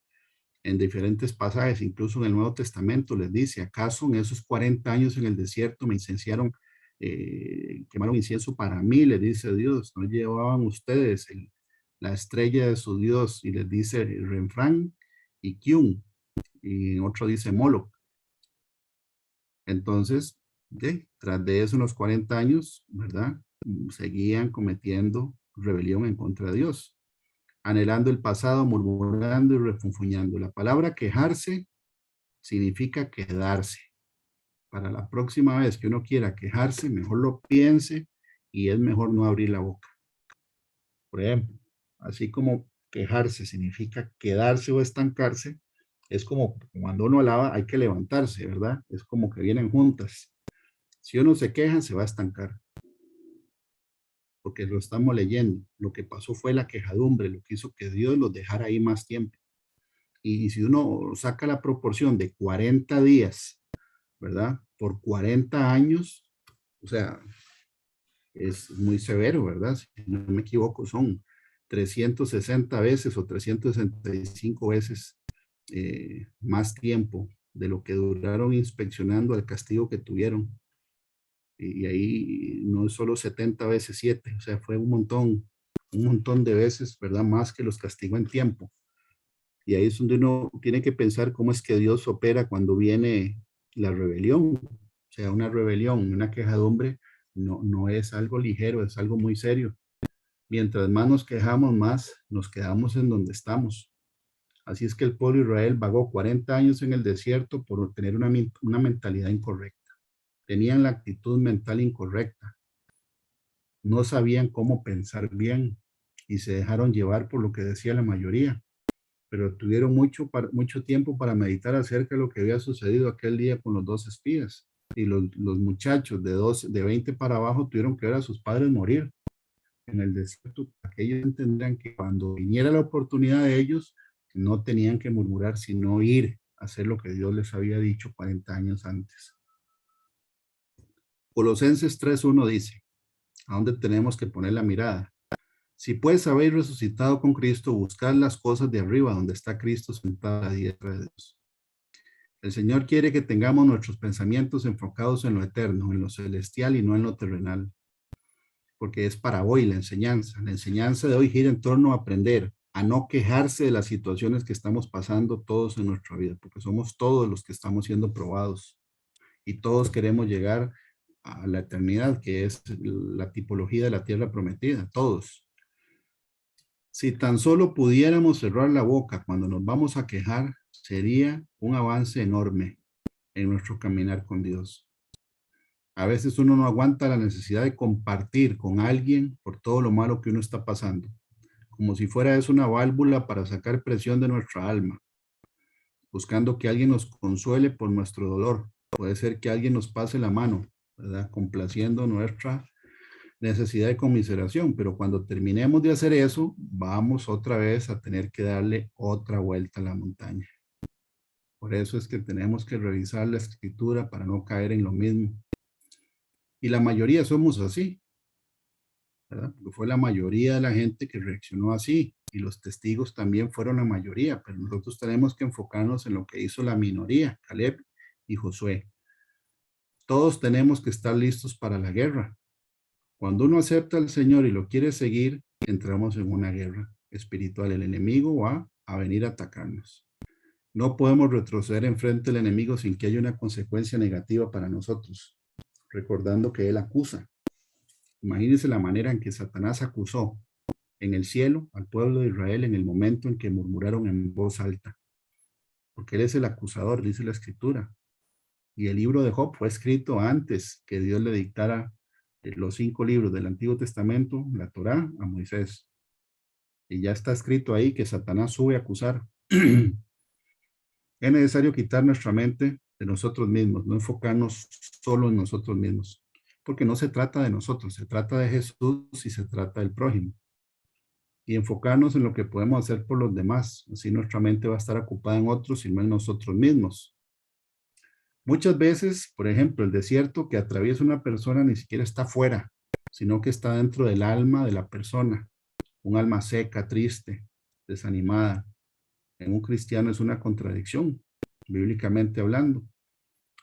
en diferentes pasajes, incluso en el Nuevo Testamento les dice, ¿acaso en esos 40 años en el desierto me incenciaron, quemaron incienso para mí? Les dice Dios, ¿no llevaban ustedes la estrella de su Dios? Y les dice Renfrán y Kyun, y en otro dice Moloch. Entonces, tras de eso, unos 40 años, ¿verdad? Seguían cometiendo rebelión en contra de Dios, anhelando el pasado, murmurando y refunfuñando. La palabra quejarse significa quedarse. Para la próxima vez que uno quiera quejarse, mejor lo piense y es mejor no abrir la boca. Por ejemplo, así como quejarse significa quedarse o estancarse, es como cuando uno alaba, hay que levantarse, ¿verdad? Es como que vienen juntas. Si uno se queja, se va a estancar. Porque lo estamos leyendo. Lo que pasó fue la quejadumbre, lo que hizo que Dios los dejara ahí más tiempo. Y si uno saca la proporción de 40 días, ¿verdad? Por 40 años, o sea, es muy severo, ¿verdad? Si no me equivoco, son 360 veces o 365 veces más tiempo de lo que duraron inspeccionando el castigo que tuvieron. Y ahí no es solo 70 veces 7, o sea, fue un montón de veces, ¿verdad? Más que los castigó en tiempo. Y ahí es donde uno tiene que pensar cómo es que Dios opera cuando viene la rebelión. O sea, una rebelión, una quejadumbre, no es algo ligero, es algo muy serio. Mientras más nos quejamos, más nos quedamos en donde estamos. Así es que el pueblo de Israel vagó 40 años en el desierto por tener una mentalidad incorrecta. Tenían la actitud mental incorrecta. No sabían cómo pensar bien y se dejaron llevar por lo que decía la mayoría. Pero tuvieron mucho tiempo para meditar acerca de lo que había sucedido aquel día con los 2 espías. Y los muchachos de 20 para abajo tuvieron que ver a sus padres morir en el desierto. Aquellos entenderán que cuando viniera la oportunidad de ellos, no tenían que murmurar, sino ir a hacer lo que Dios les había dicho 40 años antes. Colosenses 3:1 dice, ¿a dónde tenemos que poner la mirada? Si pues habéis resucitado con Cristo, buscad las cosas de arriba, donde está Cristo sentado a la diestra de Dios. El Señor quiere que tengamos nuestros pensamientos enfocados en lo eterno, en lo celestial y no en lo terrenal. Porque es para hoy la enseñanza. La enseñanza de hoy gira en torno a aprender, a no quejarse de las situaciones que estamos pasando todos en nuestra vida, porque somos todos los que estamos siendo probados y todos queremos llegar a la eternidad, que es la tipología de la tierra prometida, todos. Si tan solo pudiéramos cerrar la boca cuando nos vamos a quejar, sería un avance enorme en nuestro caminar con Dios. A veces uno no aguanta la necesidad de compartir con alguien por todo lo malo que uno está pasando, como si fuera eso una válvula para sacar presión de nuestra alma, buscando que alguien nos consuele por nuestro dolor. Puede ser que alguien nos pase la mano, ¿verdad? Complaciendo nuestra necesidad de conmiseración, pero cuando terminemos de hacer eso, vamos otra vez a tener que darle otra vuelta a la montaña. Por eso es que tenemos que revisar la escritura para no caer en lo mismo. Y la mayoría somos así, ¿verdad? Porque fue la mayoría de la gente que reaccionó así, y los testigos también fueron la mayoría, pero nosotros tenemos que enfocarnos en lo que hizo la minoría, Caleb y Josué. Todos tenemos que estar listos para la guerra. Cuando uno acepta al Señor y lo quiere seguir, entramos en una guerra espiritual. El enemigo va a venir a atacarnos. No podemos retroceder enfrente del enemigo sin que haya una consecuencia negativa para nosotros, recordando que él acusa. Imagínense la manera en que Satanás acusó en el cielo al pueblo de Israel en el momento en que murmuraron en voz alta. Porque él es el acusador, dice la escritura. Y el libro de Job fue escrito antes que Dios le dictara los 5 libros del Antiguo Testamento, la Torá, a Moisés. Y ya está escrito ahí que Satanás sube a acusar. Es necesario quitar nuestra mente de nosotros mismos, no enfocarnos solo en nosotros mismos, porque no se trata de nosotros, se trata de Jesús y se trata del prójimo. Y enfocarnos en lo que podemos hacer por los demás, así nuestra mente va a estar ocupada en otros y no en nosotros mismos. Muchas veces, por ejemplo, el desierto que atraviesa una persona ni siquiera está afuera, sino que está dentro del alma de la persona. Un alma seca, triste, desanimada. En un cristiano es una contradicción, bíblicamente hablando.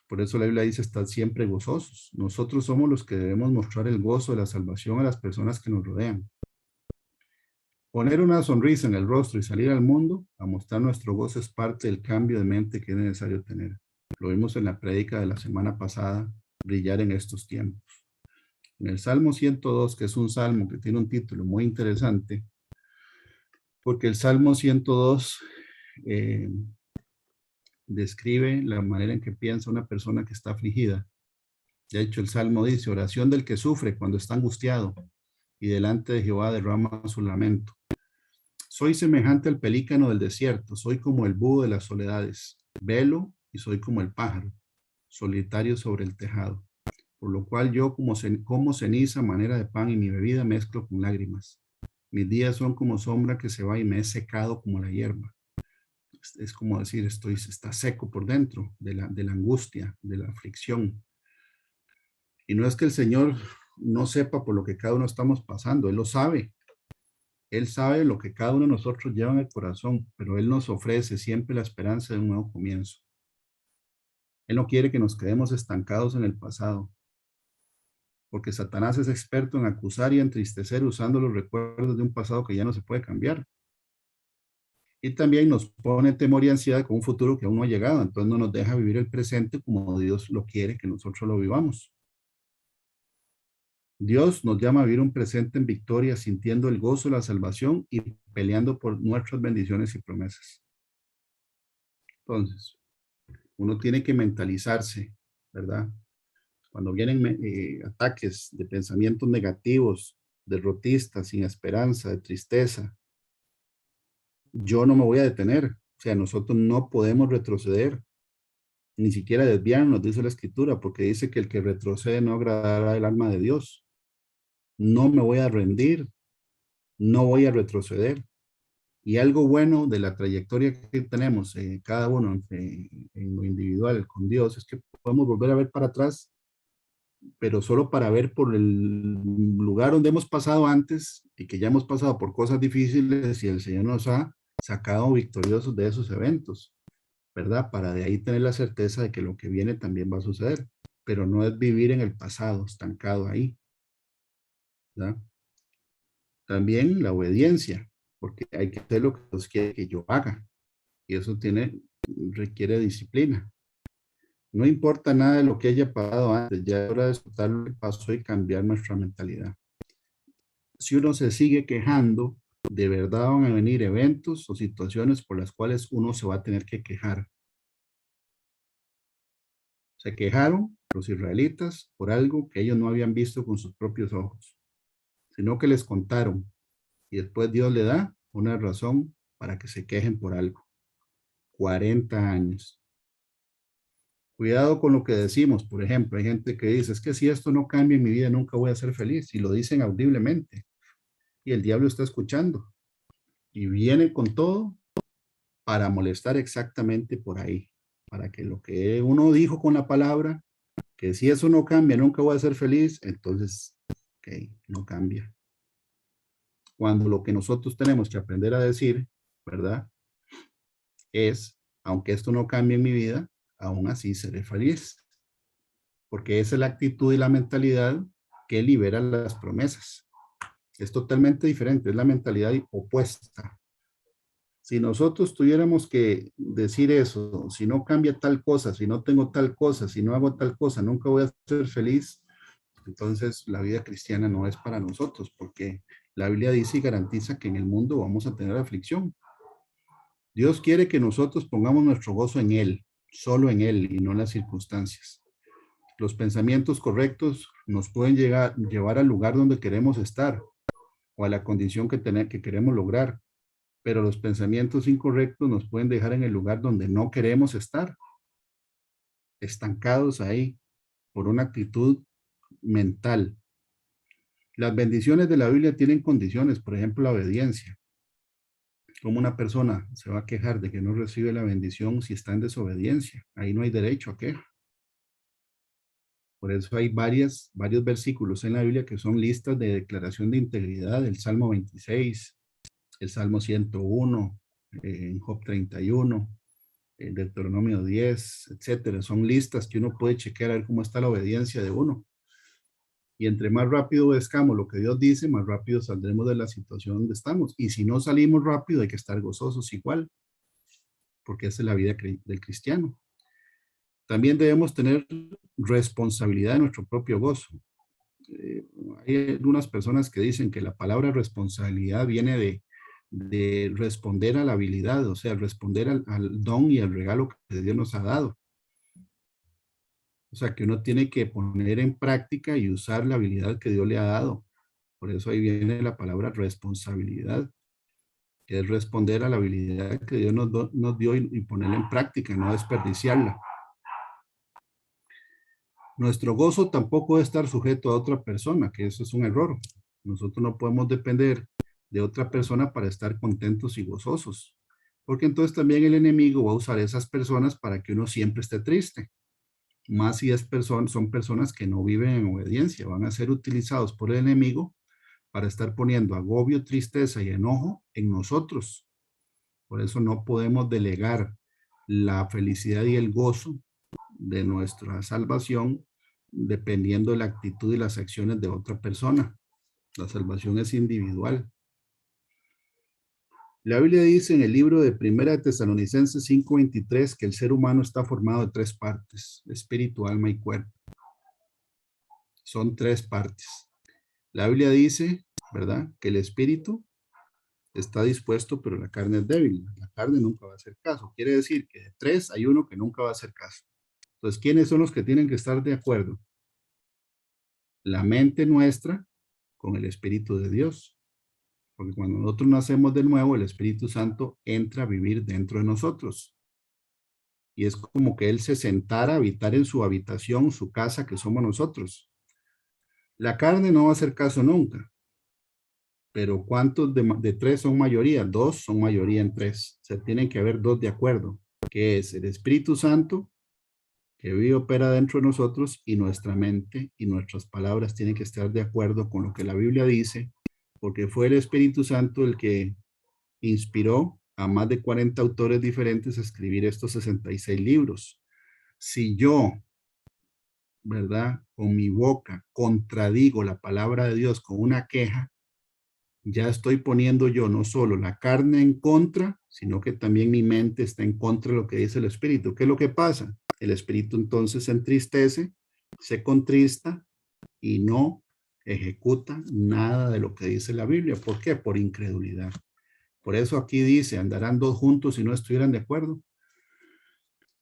Por eso la Biblia dice, estad siempre gozosos. Nosotros somos los que debemos mostrar el gozo de la salvación a las personas que nos rodean. Poner una sonrisa en el rostro y salir al mundo a mostrar nuestro gozo es parte del cambio de mente que es necesario tener. Lo vimos en la prédica de la semana pasada, brillar en estos tiempos. En el Salmo 102, que es un salmo que tiene un título muy interesante, porque el Salmo 102 describe la manera en que piensa una persona que está afligida. De hecho, el Salmo dice, oración del que sufre cuando está angustiado y delante de Jehová derrama su lamento. Soy semejante al pelícano del desierto, soy como el búho de las soledades, velo y soy como el pájaro, solitario sobre el tejado, por lo cual yo como ceniza, manera de pan y mi bebida mezclo con lágrimas. Mis días son como sombra que se va y me he secado como la hierba. Es como decir, está seco por dentro de la angustia, de la aflicción. Y no es que el Señor no sepa por lo que cada uno estamos pasando, Él lo sabe. Él sabe lo que cada uno de nosotros lleva en el corazón, pero Él nos ofrece siempre la esperanza de un nuevo comienzo. Él no quiere que nos quedemos estancados en el pasado, porque Satanás es experto en acusar y entristecer usando los recuerdos de un pasado que ya no se puede cambiar. Y también nos pone temor y ansiedad con un futuro que aún no ha llegado, entonces no nos deja vivir el presente como Dios lo quiere que nosotros lo vivamos. Dios nos llama a vivir un presente en victoria, sintiendo el gozo de la salvación y peleando por nuestras bendiciones y promesas. Entonces, uno tiene que mentalizarse, ¿verdad? Cuando vienen ataques de pensamientos negativos, derrotistas, sin esperanza, de tristeza, yo no me voy a detener. O sea, nosotros no podemos retroceder, ni siquiera desviarnos, dice la Escritura, porque dice que el que retrocede no agradará el alma de Dios. No me voy a rendir, no voy a retroceder. Y algo bueno de la trayectoria que tenemos cada uno en lo individual con Dios es que podemos volver a ver para atrás, pero solo para ver por el lugar donde hemos pasado antes y que ya hemos pasado por cosas difíciles y el Señor nos ha sacado victoriosos de esos eventos, ¿verdad? Para de ahí tener la certeza de que lo que viene también va a suceder, pero no es vivir en el pasado, estancado ahí, ¿verdad? También la obediencia, porque hay que hacer lo que Dios quiere que yo haga. Y eso requiere disciplina. No importa nada de lo que haya pasado antes, ya es hora de disfrutar lo que pasó y cambiar nuestra mentalidad. Si uno se sigue quejando, de verdad van a venir eventos o situaciones por las cuales uno se va a tener que quejar. Se quejaron los israelitas por algo que ellos no habían visto con sus propios ojos, sino que les contaron. Y después Dios le da una razón para que se quejen por algo. 40 años. Cuidado con lo que decimos, por ejemplo, hay gente que dice, es que si esto no cambia en mi vida, nunca voy a ser feliz, y lo dicen audiblemente, y el diablo está escuchando, y viene con todo para molestar exactamente por ahí, para que lo que uno dijo con la palabra, que si eso no cambia, nunca voy a ser feliz, entonces, ok, no cambia. Cuando lo que nosotros tenemos que aprender a decir, ¿verdad? Es, aunque esto no cambie en mi vida, aún así seré feliz. Porque esa es la actitud y la mentalidad que libera las promesas. Es totalmente diferente, es la mentalidad opuesta. Si nosotros tuviéramos que decir eso, si no cambia tal cosa, si no tengo tal cosa, si no hago tal cosa, nunca voy a ser feliz, entonces la vida cristiana no es para nosotros, porque la Biblia dice y garantiza que en el mundo vamos a tener aflicción. Dios quiere que nosotros pongamos nuestro gozo en Él, solo en Él y no en las circunstancias. Los pensamientos correctos nos pueden llevar al lugar donde queremos estar o a la condición que queremos lograr, pero los pensamientos incorrectos nos pueden dejar en el lugar donde no queremos estar, estancados ahí por una actitud mental. Las bendiciones de la Biblia tienen condiciones, por ejemplo, la obediencia. ¿Cómo una persona se va a quejar de que no recibe la bendición si está en desobediencia? Ahí no hay derecho a queja. Por eso hay varios versículos en la Biblia que son listas de declaración de integridad, el Salmo 26, el Salmo 101, en Job 31, en Deuteronomio 10, etcétera. Son listas que uno puede chequear a ver cómo está la obediencia de uno. Y entre más rápido obedezcamos lo que Dios dice, más rápido saldremos de la situación donde estamos. Y si no salimos rápido, hay que estar gozosos igual, porque esa es la vida del cristiano. También debemos tener responsabilidad de nuestro propio gozo. Hay algunas personas que dicen que la palabra responsabilidad viene de responder a la habilidad, o sea, responder al don y al regalo que Dios nos ha dado. O sea, que uno tiene que poner en práctica y usar la habilidad que Dios le ha dado. Por eso ahí viene la palabra responsabilidad, que es responder a la habilidad que Dios nos dio y ponerla en práctica, no desperdiciarla. Nuestro gozo tampoco debe estar sujeto a otra persona, que eso es un error. Nosotros no podemos depender de otra persona para estar contentos y gozosos, porque entonces también el enemigo va a usar esas personas para que uno siempre esté triste. Más si son personas que no viven en obediencia, van a ser utilizados por el enemigo para estar poniendo agobio, tristeza y enojo en nosotros. Por eso no podemos delegar la felicidad y el gozo de nuestra salvación dependiendo de la actitud y las acciones de otra persona. La salvación es individual. La Biblia dice en el libro de Primera de Tesalonicenses 5:23 que el ser humano está formado de 3 partes: espíritu, alma y cuerpo. Son 3 partes. La Biblia dice, ¿verdad?, que el espíritu está dispuesto, pero la carne es débil. La carne nunca va a hacer caso. Quiere decir que de 3 hay uno que nunca va a hacer caso. Entonces, ¿quiénes son los que tienen que estar de acuerdo? La mente nuestra con el Espíritu de Dios. Porque cuando nosotros nacemos de nuevo, el Espíritu Santo entra a vivir dentro de nosotros. Y es como que Él se sentara a habitar en su habitación, su casa, que somos nosotros. La carne no va a hacer caso nunca. Pero ¿cuántos de 3 son mayoría? 2 son mayoría en 3. O sea, tienen que haber 2 de acuerdo, que es el Espíritu Santo, que vive y opera dentro de nosotros, y nuestra mente y nuestras palabras tienen que estar de acuerdo con lo que la Biblia dice, porque fue el Espíritu Santo el que inspiró a más de 40 autores diferentes a escribir estos 66 libros. Si yo, ¿verdad?, con mi boca contradigo la palabra de Dios con una queja, ya estoy poniendo yo no solo la carne en contra, sino que también mi mente está en contra de lo que dice el Espíritu. ¿Qué es lo que pasa? El Espíritu entonces se entristece, se contrista y no ejecuta nada de lo que dice la Biblia. ¿Por qué? Por incredulidad. Por eso aquí dice, andarán 2 juntos si no estuvieran de acuerdo.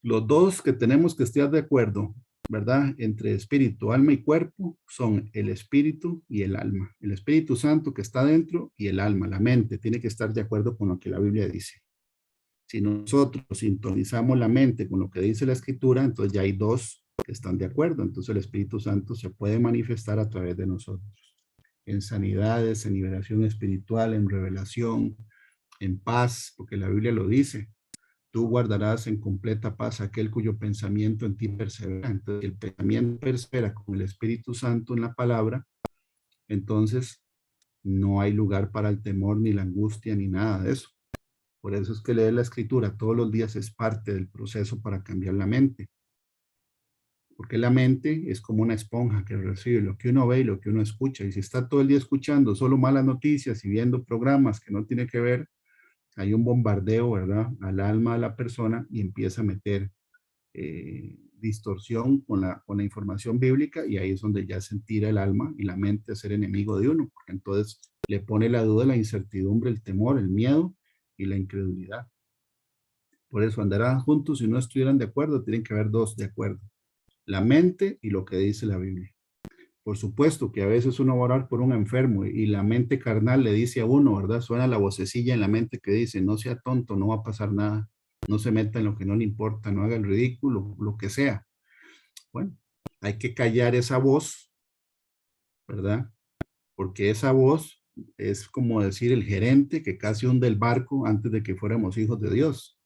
Los 2 que tenemos que estar de acuerdo, ¿verdad?, entre espíritu, alma y cuerpo, son el espíritu y el alma. El Espíritu Santo que está dentro y el alma, la mente, tiene que estar de acuerdo con lo que la Biblia dice. Si nosotros sintonizamos la mente con lo que dice la Escritura, entonces ya hay 2 que están de acuerdo. Entonces el Espíritu Santo se puede manifestar a través de nosotros. En sanidades, en liberación espiritual, en revelación, en paz, porque la Biblia lo dice. Tú guardarás en completa paz aquel cuyo pensamiento en ti persevera. Entonces, el pensamiento persevera con el Espíritu Santo en la palabra, entonces no hay lugar para el temor, ni la angustia, ni nada de eso. Por eso es que leer la Escritura todos los días es parte del proceso para cambiar la mente. Porque la mente es como una esponja que recibe lo que uno ve y lo que uno escucha. Y si está todo el día escuchando solo malas noticias y viendo programas que no tiene que ver, hay un bombardeo, ¿verdad?, al alma de la persona y empieza a meter distorsión con la información bíblica, y ahí es donde ya se tira el alma y la mente a ser enemigo de uno, porque entonces le pone la duda, la incertidumbre, el temor, el miedo y la incredulidad. Por eso andarán juntos si no estuvieran de acuerdo, tienen que haber 2 de acuerdo: la mente y lo que dice la Biblia. Por supuesto que a veces uno va a orar por un enfermo y la mente carnal le dice a uno, ¿verdad? Suena la vocecilla en la mente que dice, no sea tonto, no va a pasar nada, no se meta en lo que no le importa, no haga el ridículo, lo que sea. Bueno, hay que callar esa voz, ¿verdad? Porque esa voz es como decir el gerente que casi hunde el barco antes de que fuéramos hijos de Dios.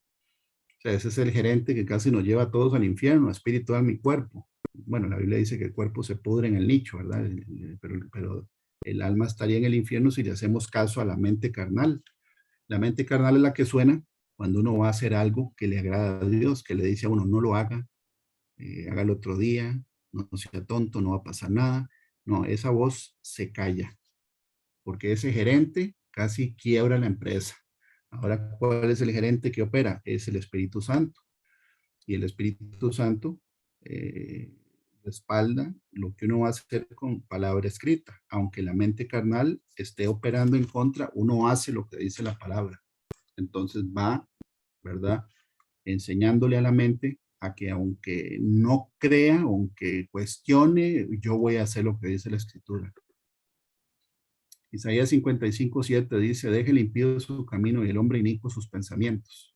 O sea, ese es el gerente que casi nos lleva a todos al infierno, espíritu, alma y cuerpo. Bueno, la Biblia dice que el cuerpo se pudre en el nicho, ¿verdad? Pero el alma estaría en el infierno si le hacemos caso a la mente carnal. La mente carnal es la que suena cuando uno va a hacer algo que le agrada a Dios, que le dice a uno, no lo haga, hágalo otro día, no sea tonto, no va a pasar nada. No, esa voz se calla, porque ese gerente casi quiebra la empresa. Ahora, ¿cuál es el gerente que opera? Es el Espíritu Santo. Y el Espíritu Santo respalda lo que uno va a hacer con palabra escrita. Aunque la mente carnal esté operando en contra, uno hace lo que dice la palabra. Entonces va, ¿verdad? Enseñándole a la mente a que aunque no crea, aunque cuestione, yo voy a hacer lo que dice la Escritura. Isaías 55:7 dice, deje el impío su camino y el hombre inicuo sus pensamientos.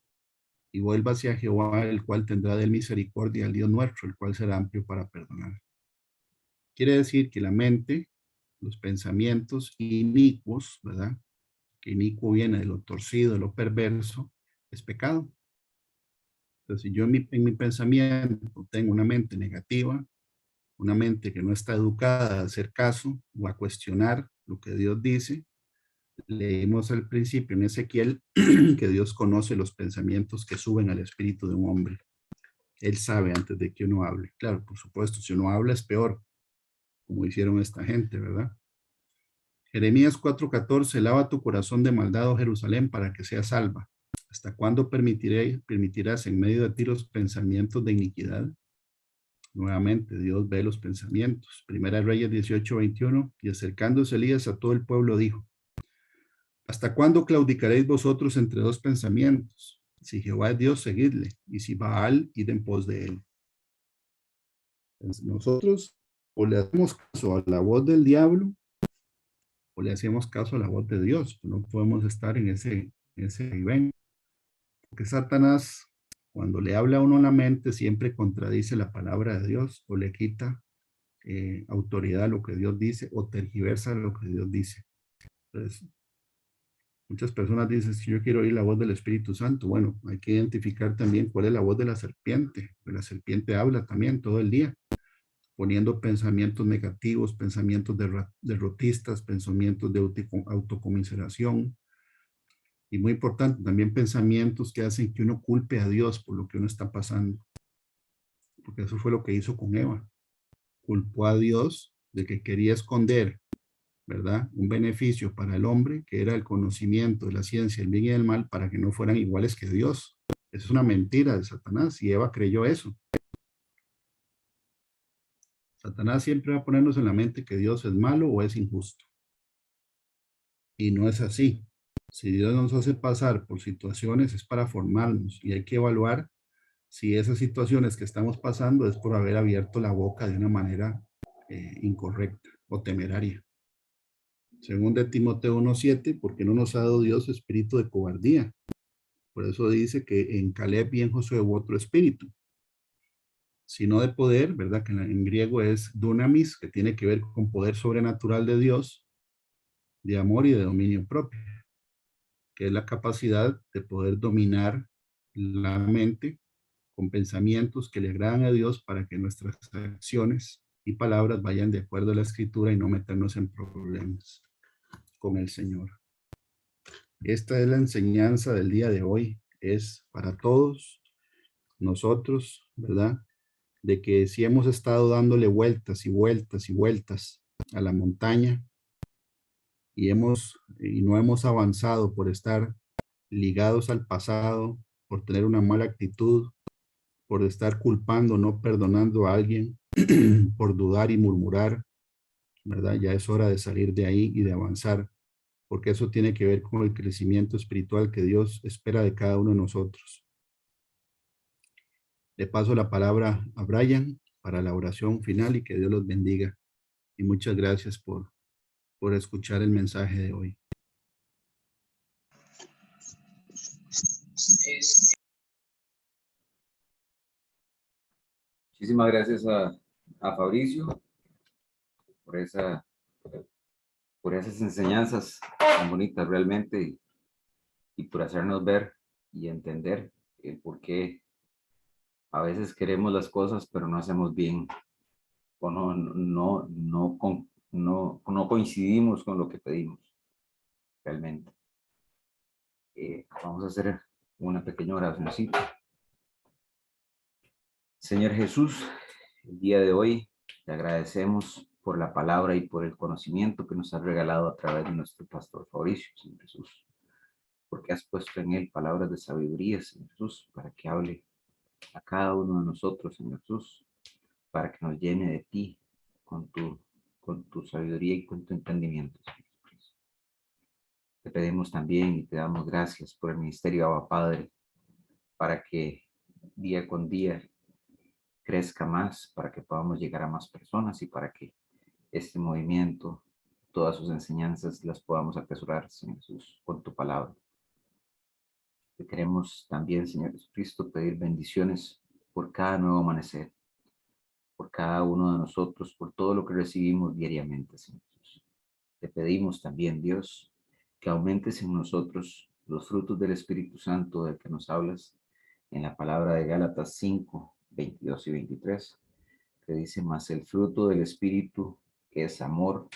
Y vuelva hacia Jehová, el cual tendrá de él misericordia, al Dios nuestro, el cual será amplio para perdonar. Quiere decir que la mente, los pensamientos inicuos, ¿verdad? Que inicuo viene de lo torcido, de lo perverso, es pecado. Entonces, si yo en mi pensamiento tengo una mente negativa, una mente que no está educada a hacer caso o a cuestionar lo que Dios dice, leímos al principio en Ezequiel que Dios conoce los pensamientos que suben al espíritu de un hombre. Él sabe antes de que uno hable. Claro, por supuesto, si uno habla es peor, como hicieron esta gente, ¿verdad? Jeremías 4:14, lava tu corazón de maldad, oh Jerusalén, para que sea salva. ¿Hasta cuándo permitirás en medio de ti los pensamientos de iniquidad? Nuevamente, Dios ve los pensamientos. Primera Reyes 18:21, y acercándose Elías a todo el pueblo dijo, ¿hasta cuándo claudicaréis vosotros entre dos pensamientos? Si Jehová es Dios, seguidle, y si Baal, id en pos de él. Entonces, nosotros o le hacemos caso a la voz del diablo o le hacemos caso a la voz de Dios. No podemos estar en ese nivel. Porque Satanás, cuando le habla a uno en la mente, siempre contradice la palabra de Dios o le quita autoridad a lo que Dios dice o tergiversa lo que Dios dice. Entonces, muchas personas dicen que yo quiero oír la voz del Espíritu Santo. Bueno, hay que identificar también cuál es la voz de la serpiente. La serpiente habla también todo el día, poniendo pensamientos negativos, pensamientos derrotistas, pensamientos de autocomiseración. Y muy importante, también pensamientos que hacen que uno culpe a Dios por lo que uno está pasando. Porque eso fue lo que hizo con Eva. Culpó a Dios de que quería esconder, ¿verdad? Un beneficio para el hombre, que era el conocimiento de la ciencia, el bien y el mal, para que no fueran iguales que Dios. Eso es una mentira de Satanás y Eva creyó eso. Satanás siempre va a ponernos en la mente que Dios es malo o es injusto. Y no es así. Si Dios nos hace pasar por situaciones es para formarnos y hay que evaluar si esas situaciones que estamos pasando es por haber abierto la boca de una manera incorrecta o temeraria. Según de Timoteo 1:7, porque no nos ha dado Dios espíritu de cobardía. Por eso dice que en Caleb y en Josué hubo otro espíritu, sino de poder, ¿verdad? Que en griego es dunamis, que tiene que ver con poder sobrenatural de Dios, de amor y de dominio propio, que es la capacidad de poder dominar la mente con pensamientos que le agradan a Dios para que nuestras acciones y palabras vayan de acuerdo a la Escritura y no meternos en problemas con el Señor. Esta es la enseñanza del día de hoy. Es para todos nosotros, ¿verdad? De que si hemos estado dándole vueltas y vueltas y vueltas a la montaña y no hemos avanzado por estar ligados al pasado, por tener una mala actitud, por estar culpando, no perdonando a alguien, por dudar y murmurar, ¿verdad? Ya es hora de salir de ahí y de avanzar, porque eso tiene que ver con el crecimiento espiritual que Dios espera de cada uno de nosotros. Le paso la palabra a Brian para la oración final y que Dios los bendiga. Y muchas gracias por escuchar el mensaje de hoy. Muchísimas gracias a Fabricio por esas enseñanzas tan bonitas realmente y por hacernos ver y entender el por qué a veces queremos las cosas pero no hacemos bien o no coincidimos con lo que pedimos realmente. Vamos a hacer una pequeña oracióncita. Señor Jesús, el día de hoy te agradecemos por la palabra y por el conocimiento que nos has regalado a través de nuestro pastor Fabricio, Señor Jesús, porque has puesto en él palabras de sabiduría, Señor Jesús, para que hable a cada uno de nosotros, Señor Jesús, para que nos llene de ti con tu sabiduría y con tu entendimiento, Señor Jesús. Te pedimos también y te damos gracias por el ministerio Abba Padre, para que día con día crezca más, para que podamos llegar a más personas y para que este movimiento, todas sus enseñanzas las podamos atesorar, Señor Jesús, con tu palabra. Te queremos también, Señor Jesucristo, pedir bendiciones por cada nuevo amanecer, por cada uno de nosotros, por todo lo que recibimos diariamente, Señor Jesús. Te pedimos también, Dios, que aumentes en nosotros los frutos del Espíritu Santo del que nos hablas en la palabra de Gálatas 5, 22 y 23, que dice: más el fruto del Espíritu, que es amor,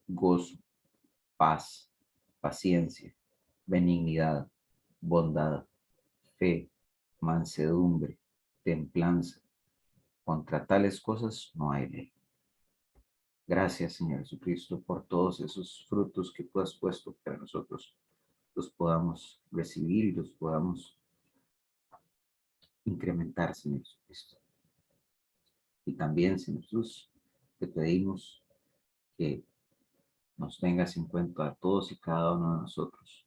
gozo, paz, paciencia, benignidad, bondad, fe, mansedumbre, templanza. Contra tales cosas no hay ley. Gracias, Señor Jesucristo, por todos esos frutos que tú has puesto para nosotros, los podamos recibir y los podamos incrementar, Señor Jesucristo. Y también, Señor Jesús, te pedimos que nos tengas en cuenta a todos y cada uno de nosotros,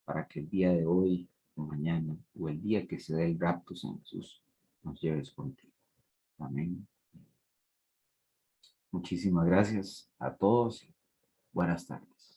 para que el día de hoy, o mañana, o el día que se dé el rapto, Señor Jesús, nos lleves contigo. Amén. Muchísimas gracias a todos. Buenas tardes.